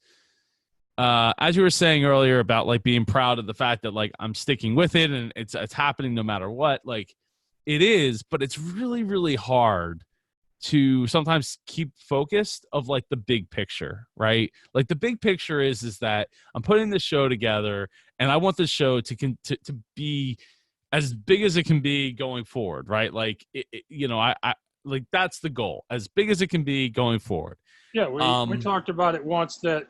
you were saying earlier about like being proud of the fact that like I'm sticking with it and it's happening no matter what, like it is, but it's really, really hard to sometimes keep focused of like the big picture, right? Like the big picture is that I'm putting this show together and I want the show to be as big as it can be going forward, right? Like, I like that's the goal, as big as it can be going forward.
Yeah, we talked about it once that,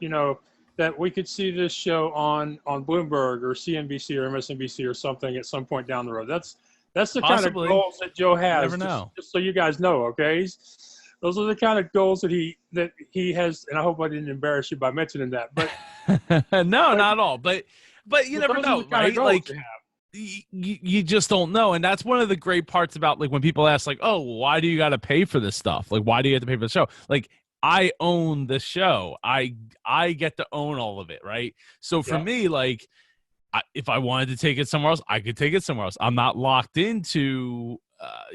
that we could see this show on Bloomberg or CNBC or MSNBC or something at some point down the road. That's the
Possibly.
kind of goals that Joe has.
Never know.
Just so you guys know, okay? Those are the kind of goals that he has, and I hope I didn't embarrass you by mentioning that. But
no, not at all. But you never know, right? Like you just don't know, and that's one of the great parts about like when people ask, like, "Oh, why do you got to pay for this stuff? Like, why do you have to pay for the show?" Like, I own the show. I get to own all of it, right? So for me, like, if I wanted to take it somewhere else, I could take it somewhere else. I'm not locked into,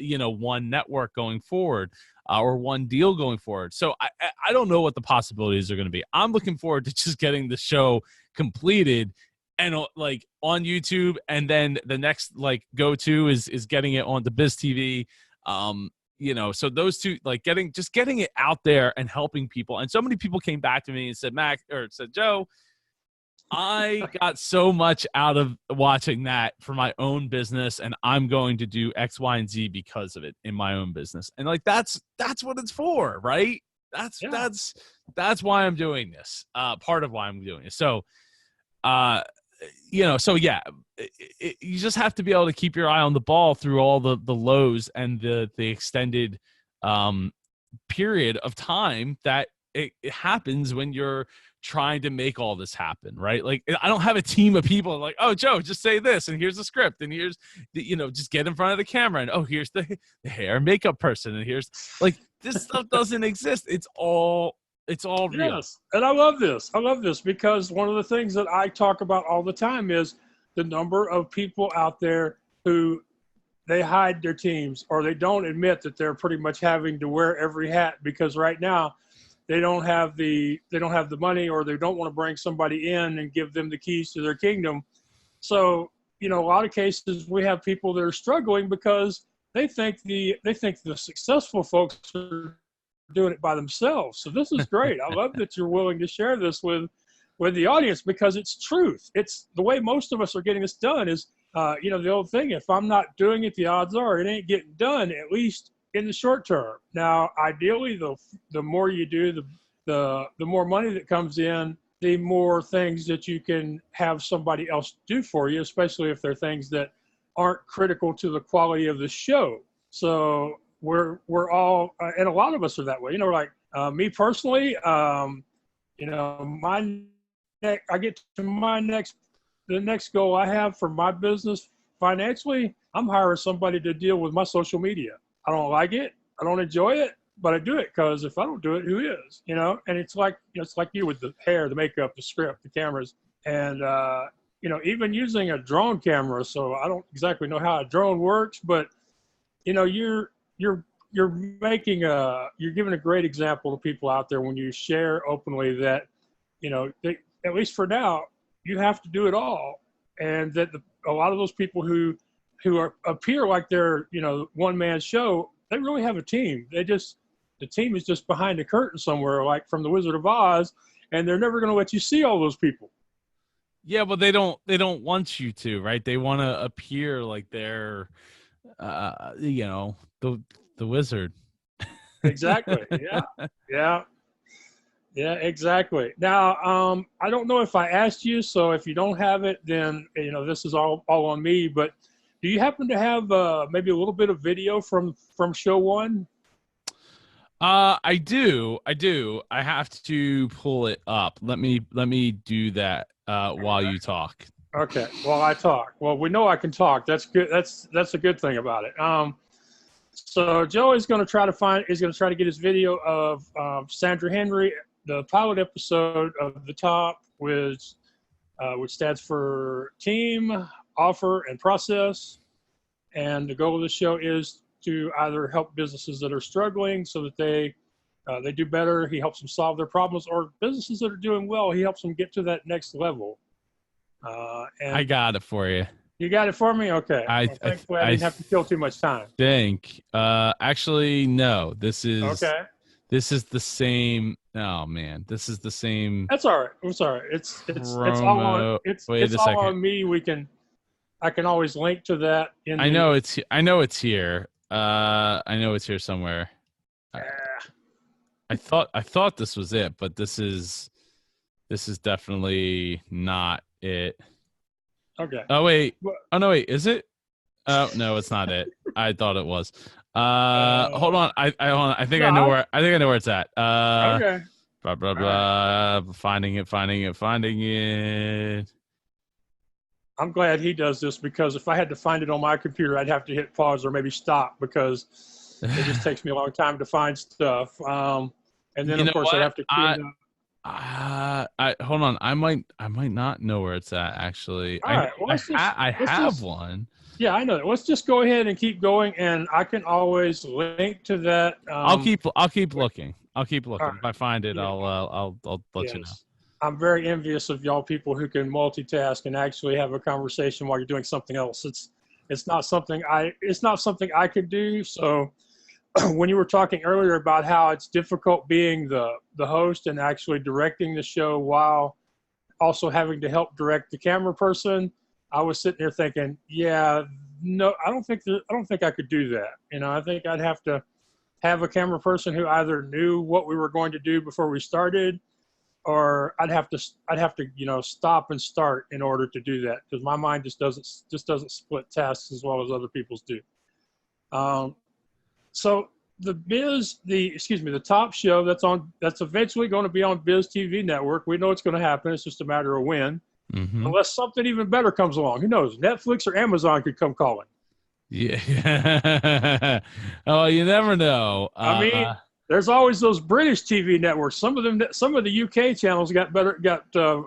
one network going forward or one deal going forward. So I don't know what the possibilities are going to be. I'm looking forward to just getting the show completed and like on YouTube. And then the next like go-to is getting it onto Biz TV. So those two, like getting it out there and helping people. And so many people came back to me and said, Joe, I got so much out of watching that for my own business, and I'm going to do X, Y, and Z because of it in my own business. And like that's what it's for, right? That's why I'm doing this. Part of why I'm doing it. So, you just have to be able to keep your eye on the ball through all the lows and the extended period of time that it happens when you're trying to make all this happen, right? Like I don't have a team of people like, oh, Joe, just say this and here's the script and here's just get in front of the camera and here's the hair and makeup person and here's like this stuff doesn't exist. It's all real.
Yes, and I love this because one of the things that I talk about all the time is the number of people out there who they hide their teams or they don't admit that they're pretty much having to wear every hat because right now they don't have the money or they don't want to bring somebody in and give them the keys to their kingdom. So, a lot of cases we have people that are struggling because they think the successful folks are doing it by themselves. So this is great. I love that you're willing to share this with the audience because it's truth. It's the way most of us are getting this done is, the old thing, if I'm not doing it, the odds are it ain't getting done, at least in the short term. Now, ideally, the more you do, the more money that comes in, the more things that you can have somebody else do for you, especially if they're things that aren't critical to the quality of the show. So we're all, and a lot of us are that way. Like me personally, I get to the next goal I have for my business financially, I'm hiring somebody to deal with my social media. I don't like it. I don't enjoy it, but I do it because if I don't do it, who is? And it's like you with the hair, the makeup, the script, the cameras, and even using a drone camera. So I don't exactly know how a drone works, but you're giving a great example to people out there when you share openly that at least for now you have to do it all, and that a lot of those people who appear like they're one man show, they really have a team. The team is just behind the curtain somewhere, like from the Wizard of Oz, and they're never going to let you see all those people.
Yeah, but they don't want you to, right? They want to appear like they're the wizard.
Exactly. Yeah, exactly. Now, I don't know if I asked you, so if you don't have it, then this is all on me. But Do you happen to have maybe a little bit of video from show one?
I do. I have to pull it up. Let me do that while you talk.
Okay. Well, I talk. Well, we know I can talk. That's good. That's a good thing about it. So Joe is going to try to get his video of Sandra Henry, the pilot episode of The Top, which stands for Team, Offer, and Process. And the goal of the show is to either help businesses that are struggling so that they do better. He helps them solve their problems, or businesses that are doing well, he helps them get to that next level. And
I got it for you.
You got it for me? Okay. Thankfully, I didn't have to kill too much time.
Actually, no. This is
okay.
This is the same. Oh man, this is the same.
That's all right. It's all right. It's all on. It's all on me. I can always link to that.
I know it's here. I know it's here somewhere. I thought this was it, but this is definitely not it.
Okay.
Oh wait. Oh no wait. Is it? Oh no, it's not it. I thought it was. Hold on. I think I know where it's at.
Okay.
Blah blah blah. Right. Finding it.
I'm glad he does this, because if I had to find it on my computer, I'd have to hit pause or maybe stop, because it just takes me a long time to find stuff. And then of course I'd have to clean up.
Hold on. I might not know where it's at actually.
All right. Well,
I have one.
Yeah, I know that. Let's just go ahead and keep going, and I can always link to that.
I'll keep looking. Right. If I find it,
yeah.
I'll let you know.
I'm very envious of y'all people who can multitask and actually have a conversation while you're doing something else. It's not something I could do. So when you were talking earlier about how it's difficult being the host and actually directing the show while also having to help direct the camera person, I was sitting there thinking, yeah, no, I don't think I could do that. I think I'd have to have a camera person who either knew what we were going to do before we started, or I'd have to stop and start in order to do that, because my mind just doesn't split tasks as well as other people's do. So the Top show that's eventually going to be on Biz TV Network. We know it's going to happen. It's just a matter of when. Mm-hmm. Unless something even better comes along. Who knows? Netflix or Amazon could come calling.
Yeah. Oh, you never know.
I mean, there's always those British TV networks. Some of the UK channels got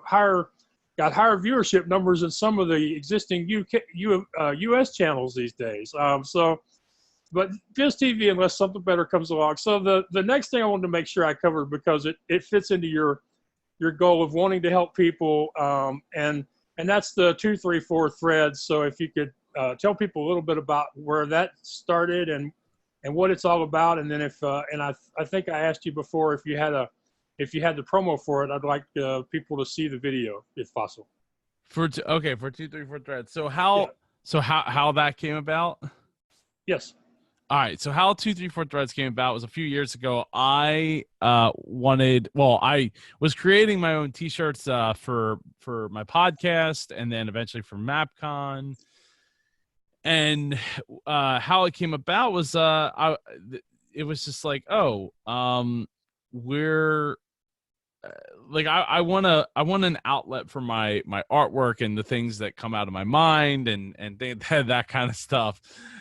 higher viewership numbers than some of the existing US channels these days. But Biz TV, unless something better comes along. So the next thing I wanted to make sure I covered, because it fits into your goal of wanting to help people, and that's the 2, 3, 4 threads. So if you could tell people a little bit about where that started and what it's all about, and then I think I asked you before if you had the promo for it, I'd like people to see the video if possible.
For 2, 3, 4 threads. So how that came about?
Yes.
All right. So how 2, 3, 4 threads came about was a few years ago. I was creating my own T-shirts for my podcast, and then eventually for MapCon. And how it came about was it was just like, we're like I want an outlet for my artwork and the things that come out of my mind and that kind of stuff.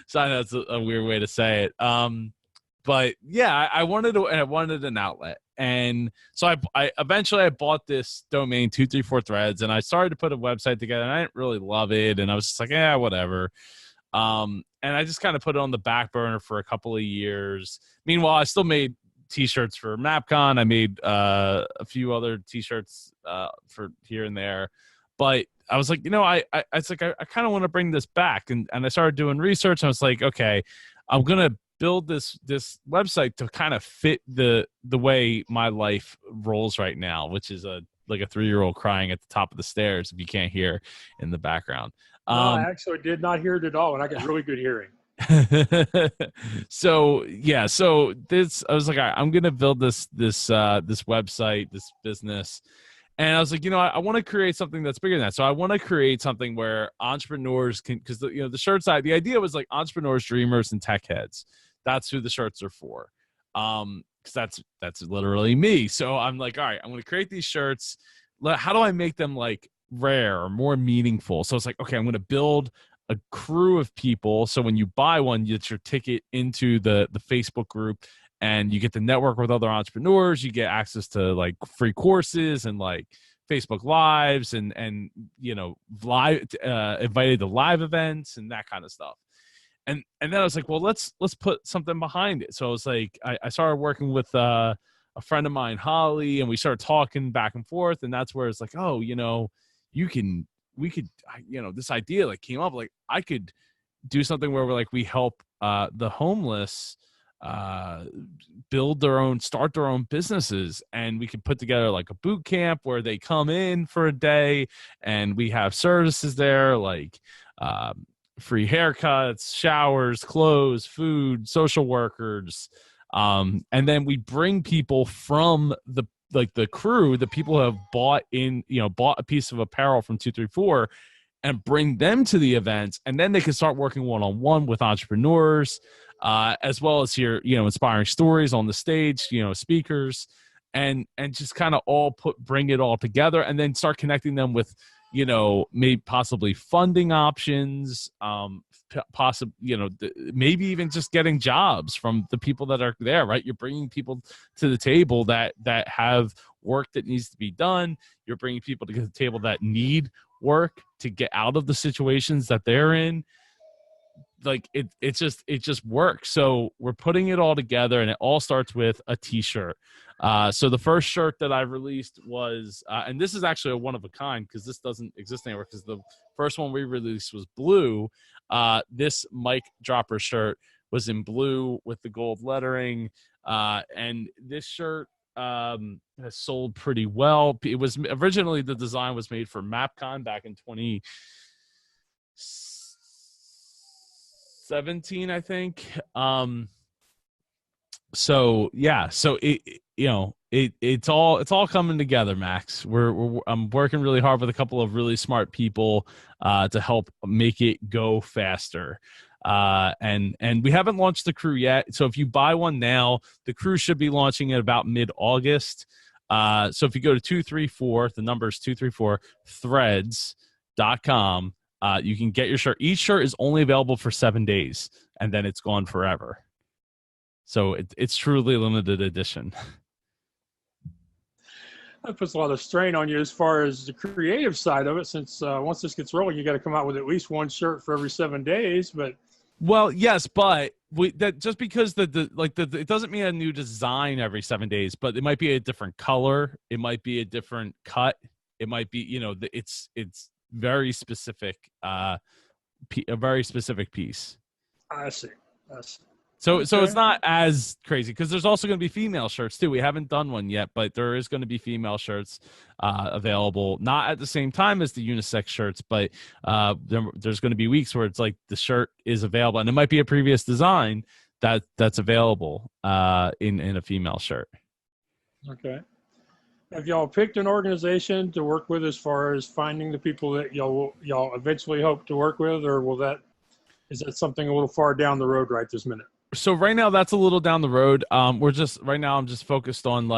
So I know it's a weird way to say it. But yeah, I wanted an outlet. And so I eventually bought this domain 2, 3, 4 threads, and I started to put a website together, and I didn't really love it. And I was just like, whatever. And I just kind of put it on the back burner for a couple of years. Meanwhile, I still made T-shirts for MapCon. I made a few other T-shirts for here and there. But I was like, I kind of want to bring this back. And I started doing research. And I was like, okay, I'm going to build this website to kind of fit the way my life rolls right now, which is like a 3-year-old crying at the top of the stairs, if you can't hear in the background.
No, I actually did not hear it at all, and I got really good hearing.
So I was like, all right, I'm gonna build this website, this business, And I was like, I want to create something that's bigger than that. So I want to create something where entrepreneurs can, because the shirt side, the idea was like entrepreneurs, dreamers, and tech heads. That's who the shirts are for. Because that's literally me. So I'm like, all right, I'm going to create these shirts. How do I make them like rare or more meaningful? So it's like, okay, I'm going to build a crew of people. So when you buy one, you get your ticket into the Facebook group, and you get to network with other entrepreneurs. You get access to like free courses and like Facebook lives and live invited to live events and that kind of stuff. And then I was like, well, let's put something behind it. So I was like, I started working with a friend of mine, Holly, and we started talking back and forth. And that's where it's like, oh, we could, this idea like came up, like I could do something where we help the homeless start their own businesses, and we could put together like a boot camp where they come in for a day, and we have services there like free haircuts, showers, clothes, food, social workers, and then we bring people from the crew, the people who have bought a piece of apparel from 234, and bring them to the events, and then they can start working one-on-one with entrepreneurs, as well as hear inspiring stories on the stage, speakers, and just kind of bring it all together, and then start connecting them with maybe possibly funding options, maybe even just getting jobs from the people that are there. Right, you're bringing people to the table that have work that needs to be done. You're bringing people to the table that need work to get out of the situations that they're in. Like it just works. So we're putting it all together, and it all starts with a t-shirt. So the first shirt that I released was and this is actually a one of a kind, because this doesn't exist anywhere, because the first one we released was blue. This mic dropper shirt was in blue with the gold lettering, and this shirt has sold pretty well. It was originally, the design was made for MapCon back in 2017, I think. So yeah, so it's all coming together, Max. I'm working really hard with a couple of really smart people to help make it go faster. And we haven't launched the crew yet. So if you buy one now, the crew should be launching at about mid-August. So if you go to 234, the number is 234 threads.com, you can get your shirt. Each shirt is only available for 7 days, and then it's gone forever. So it's truly limited edition.
That puts a lot of strain on you as far as the creative side of it, since once this gets rolling, you got to come out with at least one shirt for every 7 days. But
well, yes, but that just because it doesn't mean a new design every 7 days, but it might be a different color, it might be a different cut, it might be it's very specific, a very specific piece.
I see.
So it's not as crazy, because there's also going to be female shirts too. We haven't done one yet, but there is going to be female shirts available, not at the same time as the unisex shirts, but there's going to be weeks where it's like the shirt is available, and it might be a previous design that's available in a female shirt.
Okay. Have y'all picked an organization to work with as far as finding the people that y'all eventually hope to work with, or is that something a little far down the road right this minute?
So right now that's a little down the road. I'm just focused on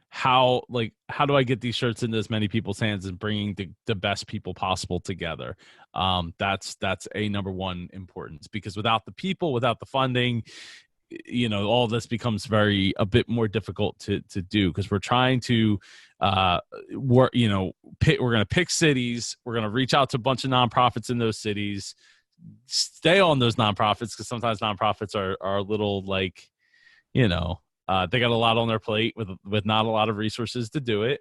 how do I get these shirts into as many people's hands and bringing the best people possible together. That's a number one importance, because without the people, without the funding, all this becomes a bit more difficult to do, because we're trying to we're going to pick cities. We're going to reach out to a bunch of nonprofits in those cities, stay on those nonprofits, because sometimes nonprofits are a little they got a lot on their plate with not a lot of resources to do it.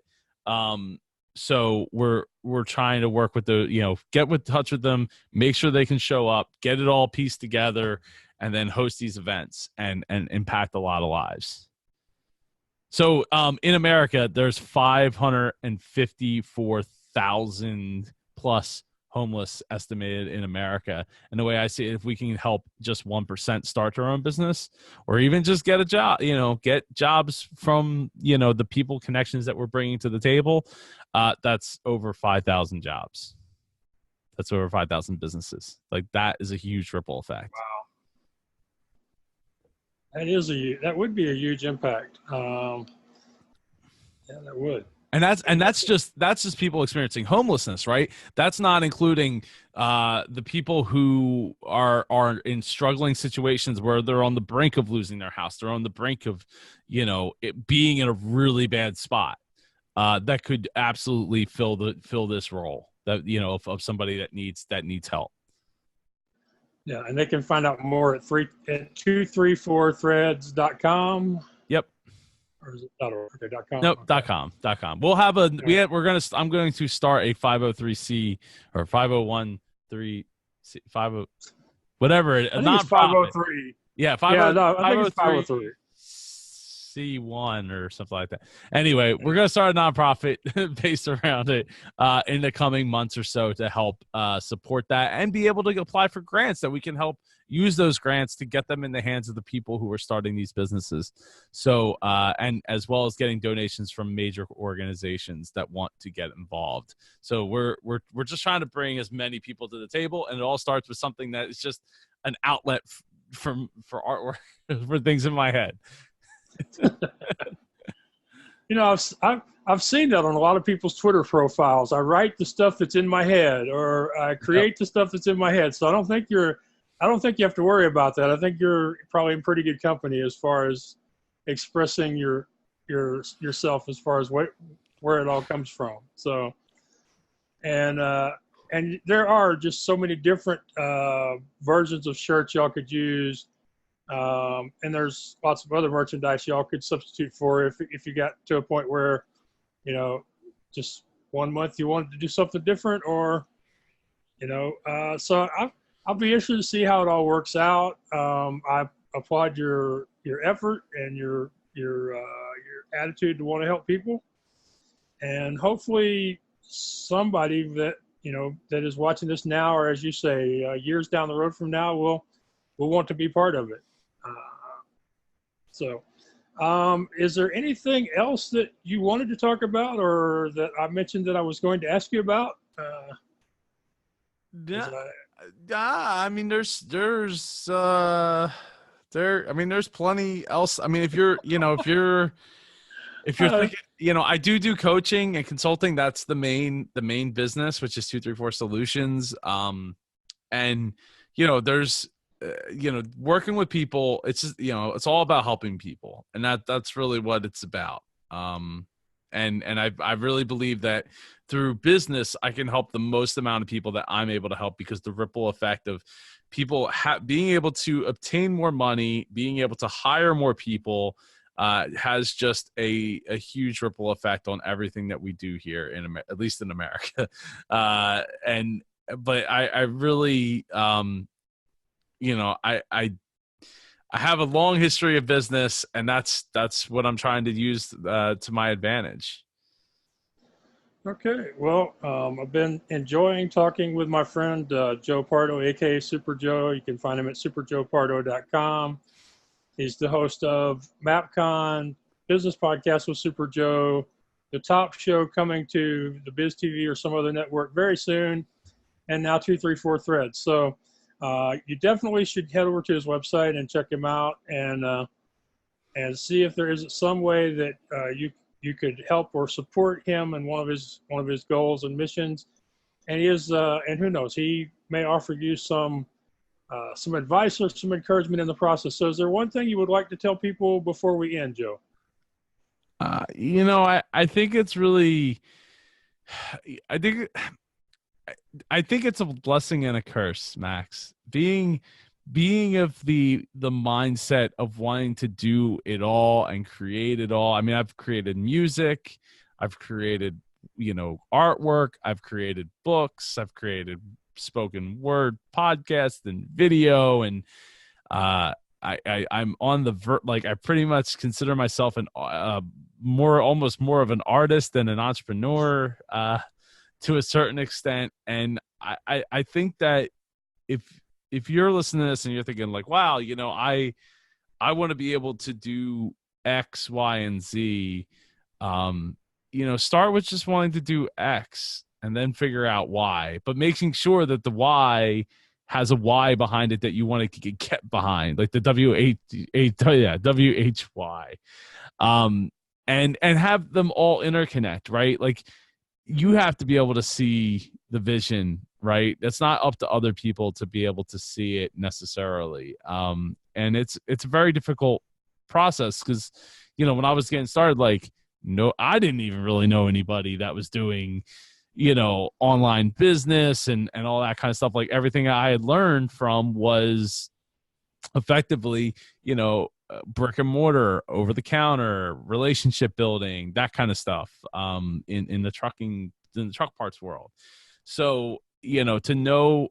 So we're trying to work with get in touch with them, make sure they can show up, get it all pieced together, and then host these events and impact a lot of lives. So in America, there's 554,000 plus homeless estimated in America. And the way I see it, if we can help just 1% start their own business, or even just get a job, get jobs from, the people connections that we're bringing to the table, that's over 5,000 jobs. That's over 5,000 businesses. Like, that is a huge ripple effect.
Wow. That would be a huge impact. Yeah, that would.
And that's just people experiencing homelessness, right? That's not including the people who are in struggling situations where they're on the brink of losing their house. They're on the brink of, it being in a really bad spot. That could absolutely fill this role that, of somebody that needs help.
Yeah, and they can find out more at 234threads.com.
Yep.
Or is it .org? Okay, .com.
Nope,
okay.
.com. We'll have I'm going to start a 503c or 501(c), 50, whatever, a
I think it's 503.
Yeah,
I think it's 503.
C1 or something like that. Anyway, we're going to start a nonprofit based around it in the coming months or so to help support that and be able to apply for grants that we can help use those grants to get them in the hands of the people who are starting these businesses. So, and as well as getting donations from major organizations that want to get involved. So we're just trying to bring as many people to the table, and it all starts with something that is just an outlet for artwork, for things in my head.
I've seen that on a lot of people's Twitter profiles. I write the stuff that's in my head, or I create the stuff that's in my head. So I don't think you have to worry about that. I think you're probably in pretty good company as far as expressing yourself as far as where it all comes from. So, and there are just so many different versions of shirts y'all could use. And there's lots of other merchandise y'all could substitute for if you got to a point where, just 1 month you wanted to do something different, or, so I'll be interested to see how it all works out. I applaud your effort and your attitude to want to help people, and hopefully somebody that that is watching this now, or as you say, years down the road from now, will want to be part of it. Is there anything else that you wanted to talk about, or that I mentioned that I was going to ask you about?
I mean, there's plenty else. I mean, if you're thinking, I do coaching and consulting. That's the main business, which is 234 Solutions. And there's, working with people, it's just, it's all about helping people, and that's really what it's about. And I really believe that through business, I can help the most amount of people that I'm able to help, because the ripple effect of people being able to obtain more money, being able to hire more people, has just a huge ripple effect on everything that we do here at least in America. But I really, I have a long history of business, and that's what I'm trying to use to my advantage.
Okay. Well, I've been enjoying talking with my friend, Joe Pardo, aka Super Joe. You can find him at superjoepardo.com. He's the host of MapCon, Business Podcast with Super Joe, the Top Show coming to the Biz TV or some other network very soon, and now 234 Threads. So you definitely should head over to his website and check him out, and see if there is some way that you could help or support him in one of his goals and missions. And and who knows, he may offer you some advice or some encouragement in the process. So is there one thing you would like to tell people before we end, Joe?
I think it's really, I think it's a blessing and a curse, Max. Being of the mindset of wanting to do it all and create it all. I mean, I've created music, I've created, artwork, I've created books, I've created spoken word podcasts and video, and I'm on the I pretty much consider myself almost more of an artist than an entrepreneur to a certain extent, and I think that if you're listening to this and you're thinking like, wow, I want to be able to do X, Y, and Z, start with just wanting to do X and then figure out Y, but making sure that the Y has a Y behind it that you want to get behind, like the WHY, and have them all interconnect, right? Like you have to be able to see the vision, right? It's not up to other people to be able to see it necessarily. And it's a very difficult process because, when I was getting started, like, no, I didn't even really know anybody that was doing, online business and all that kind of stuff. Like everything I had learned from was effectively, brick and mortar, over the counter, relationship building, that kind of stuff, in the truck parts world. So, to know,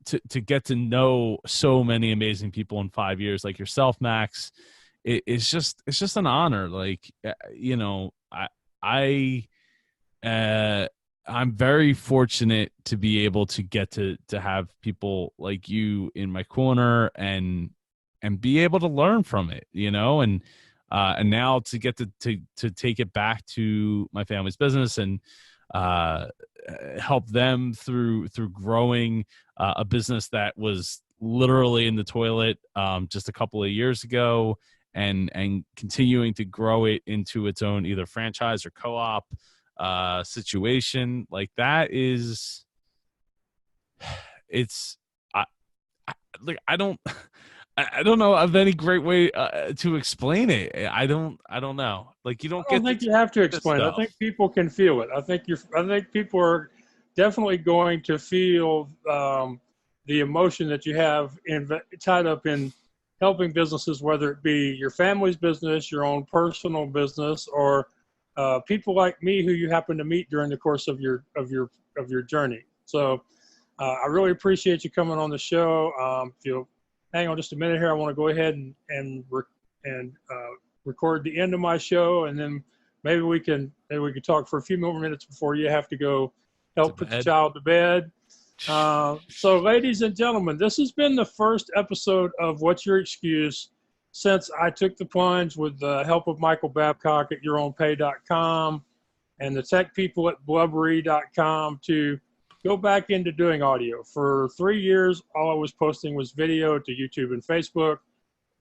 to get to know so many amazing people in 5 years, like yourself, Max, it's just an honor. Like, I, I'm very fortunate to be able to get to have people like you in my corner and be able to learn from it, and now to get to take it back to my family's business and help them through growing a business that was literally in the toilet just a couple of years ago, and continuing to grow it into its own either franchise or co-op situation. Like that is, it's like I don't I don't know of any great way to explain it. I don't know. Like you don't
I don't
get
think you have to explain. I
stuff.
think people can feel it. I think people are definitely going to feel the emotion that you have tied up in helping businesses, whether it be your family's business, your own personal business, or people like me who you happen to meet during the course of your journey. So I really appreciate you coming on the show. If you'll hang on just a minute here, I want to go ahead and record the end of my show, and then maybe we can talk for a few more minutes before you have to go help put the child to bed. So, ladies and gentlemen, this has been the first episode of What's Your Excuse since I took the plunge with the help of Michael Babcock at yourownpay.com and the tech people at blubbery.com to go back into doing audio. For 3 years, all I was posting was video to YouTube and Facebook.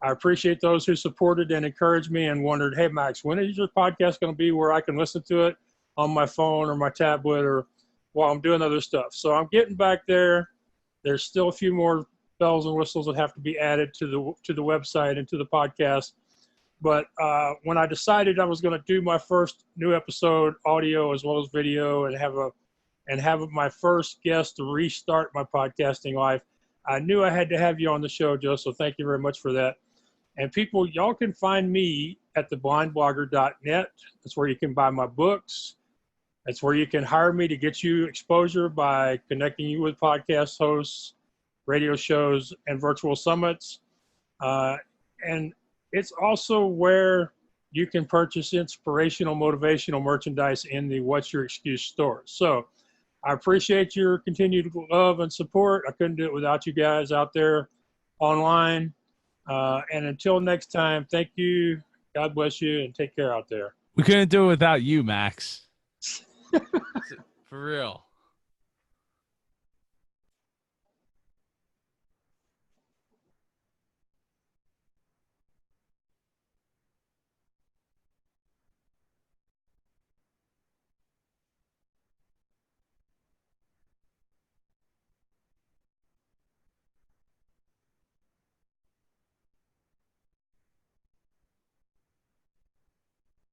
I appreciate those who supported and encouraged me and wondered, hey, Max, when is your podcast going to be where I can listen to it on my phone or my tablet or while I'm doing other stuff? So I'm getting back there. There's still a few more bells and whistles that have to be added to the website and to the podcast. But when I decided I was going to do my first new episode audio as well as video and have my first guest to restart my podcasting life, I knew I had to have you on the show, Joe. So thank you very much for that. And people, y'all can find me at theblindblogger.net. That's where you can buy my books. That's where you can hire me to get you exposure by connecting you with podcast hosts, radio shows, and virtual summits. And it's also where you can purchase inspirational, motivational merchandise in the What's Your Excuse store. So I appreciate your continued love and support. I couldn't do it without you guys out there online. And until next time, thank you. God bless you, and take care out there.
We couldn't do it without you, Max. For real.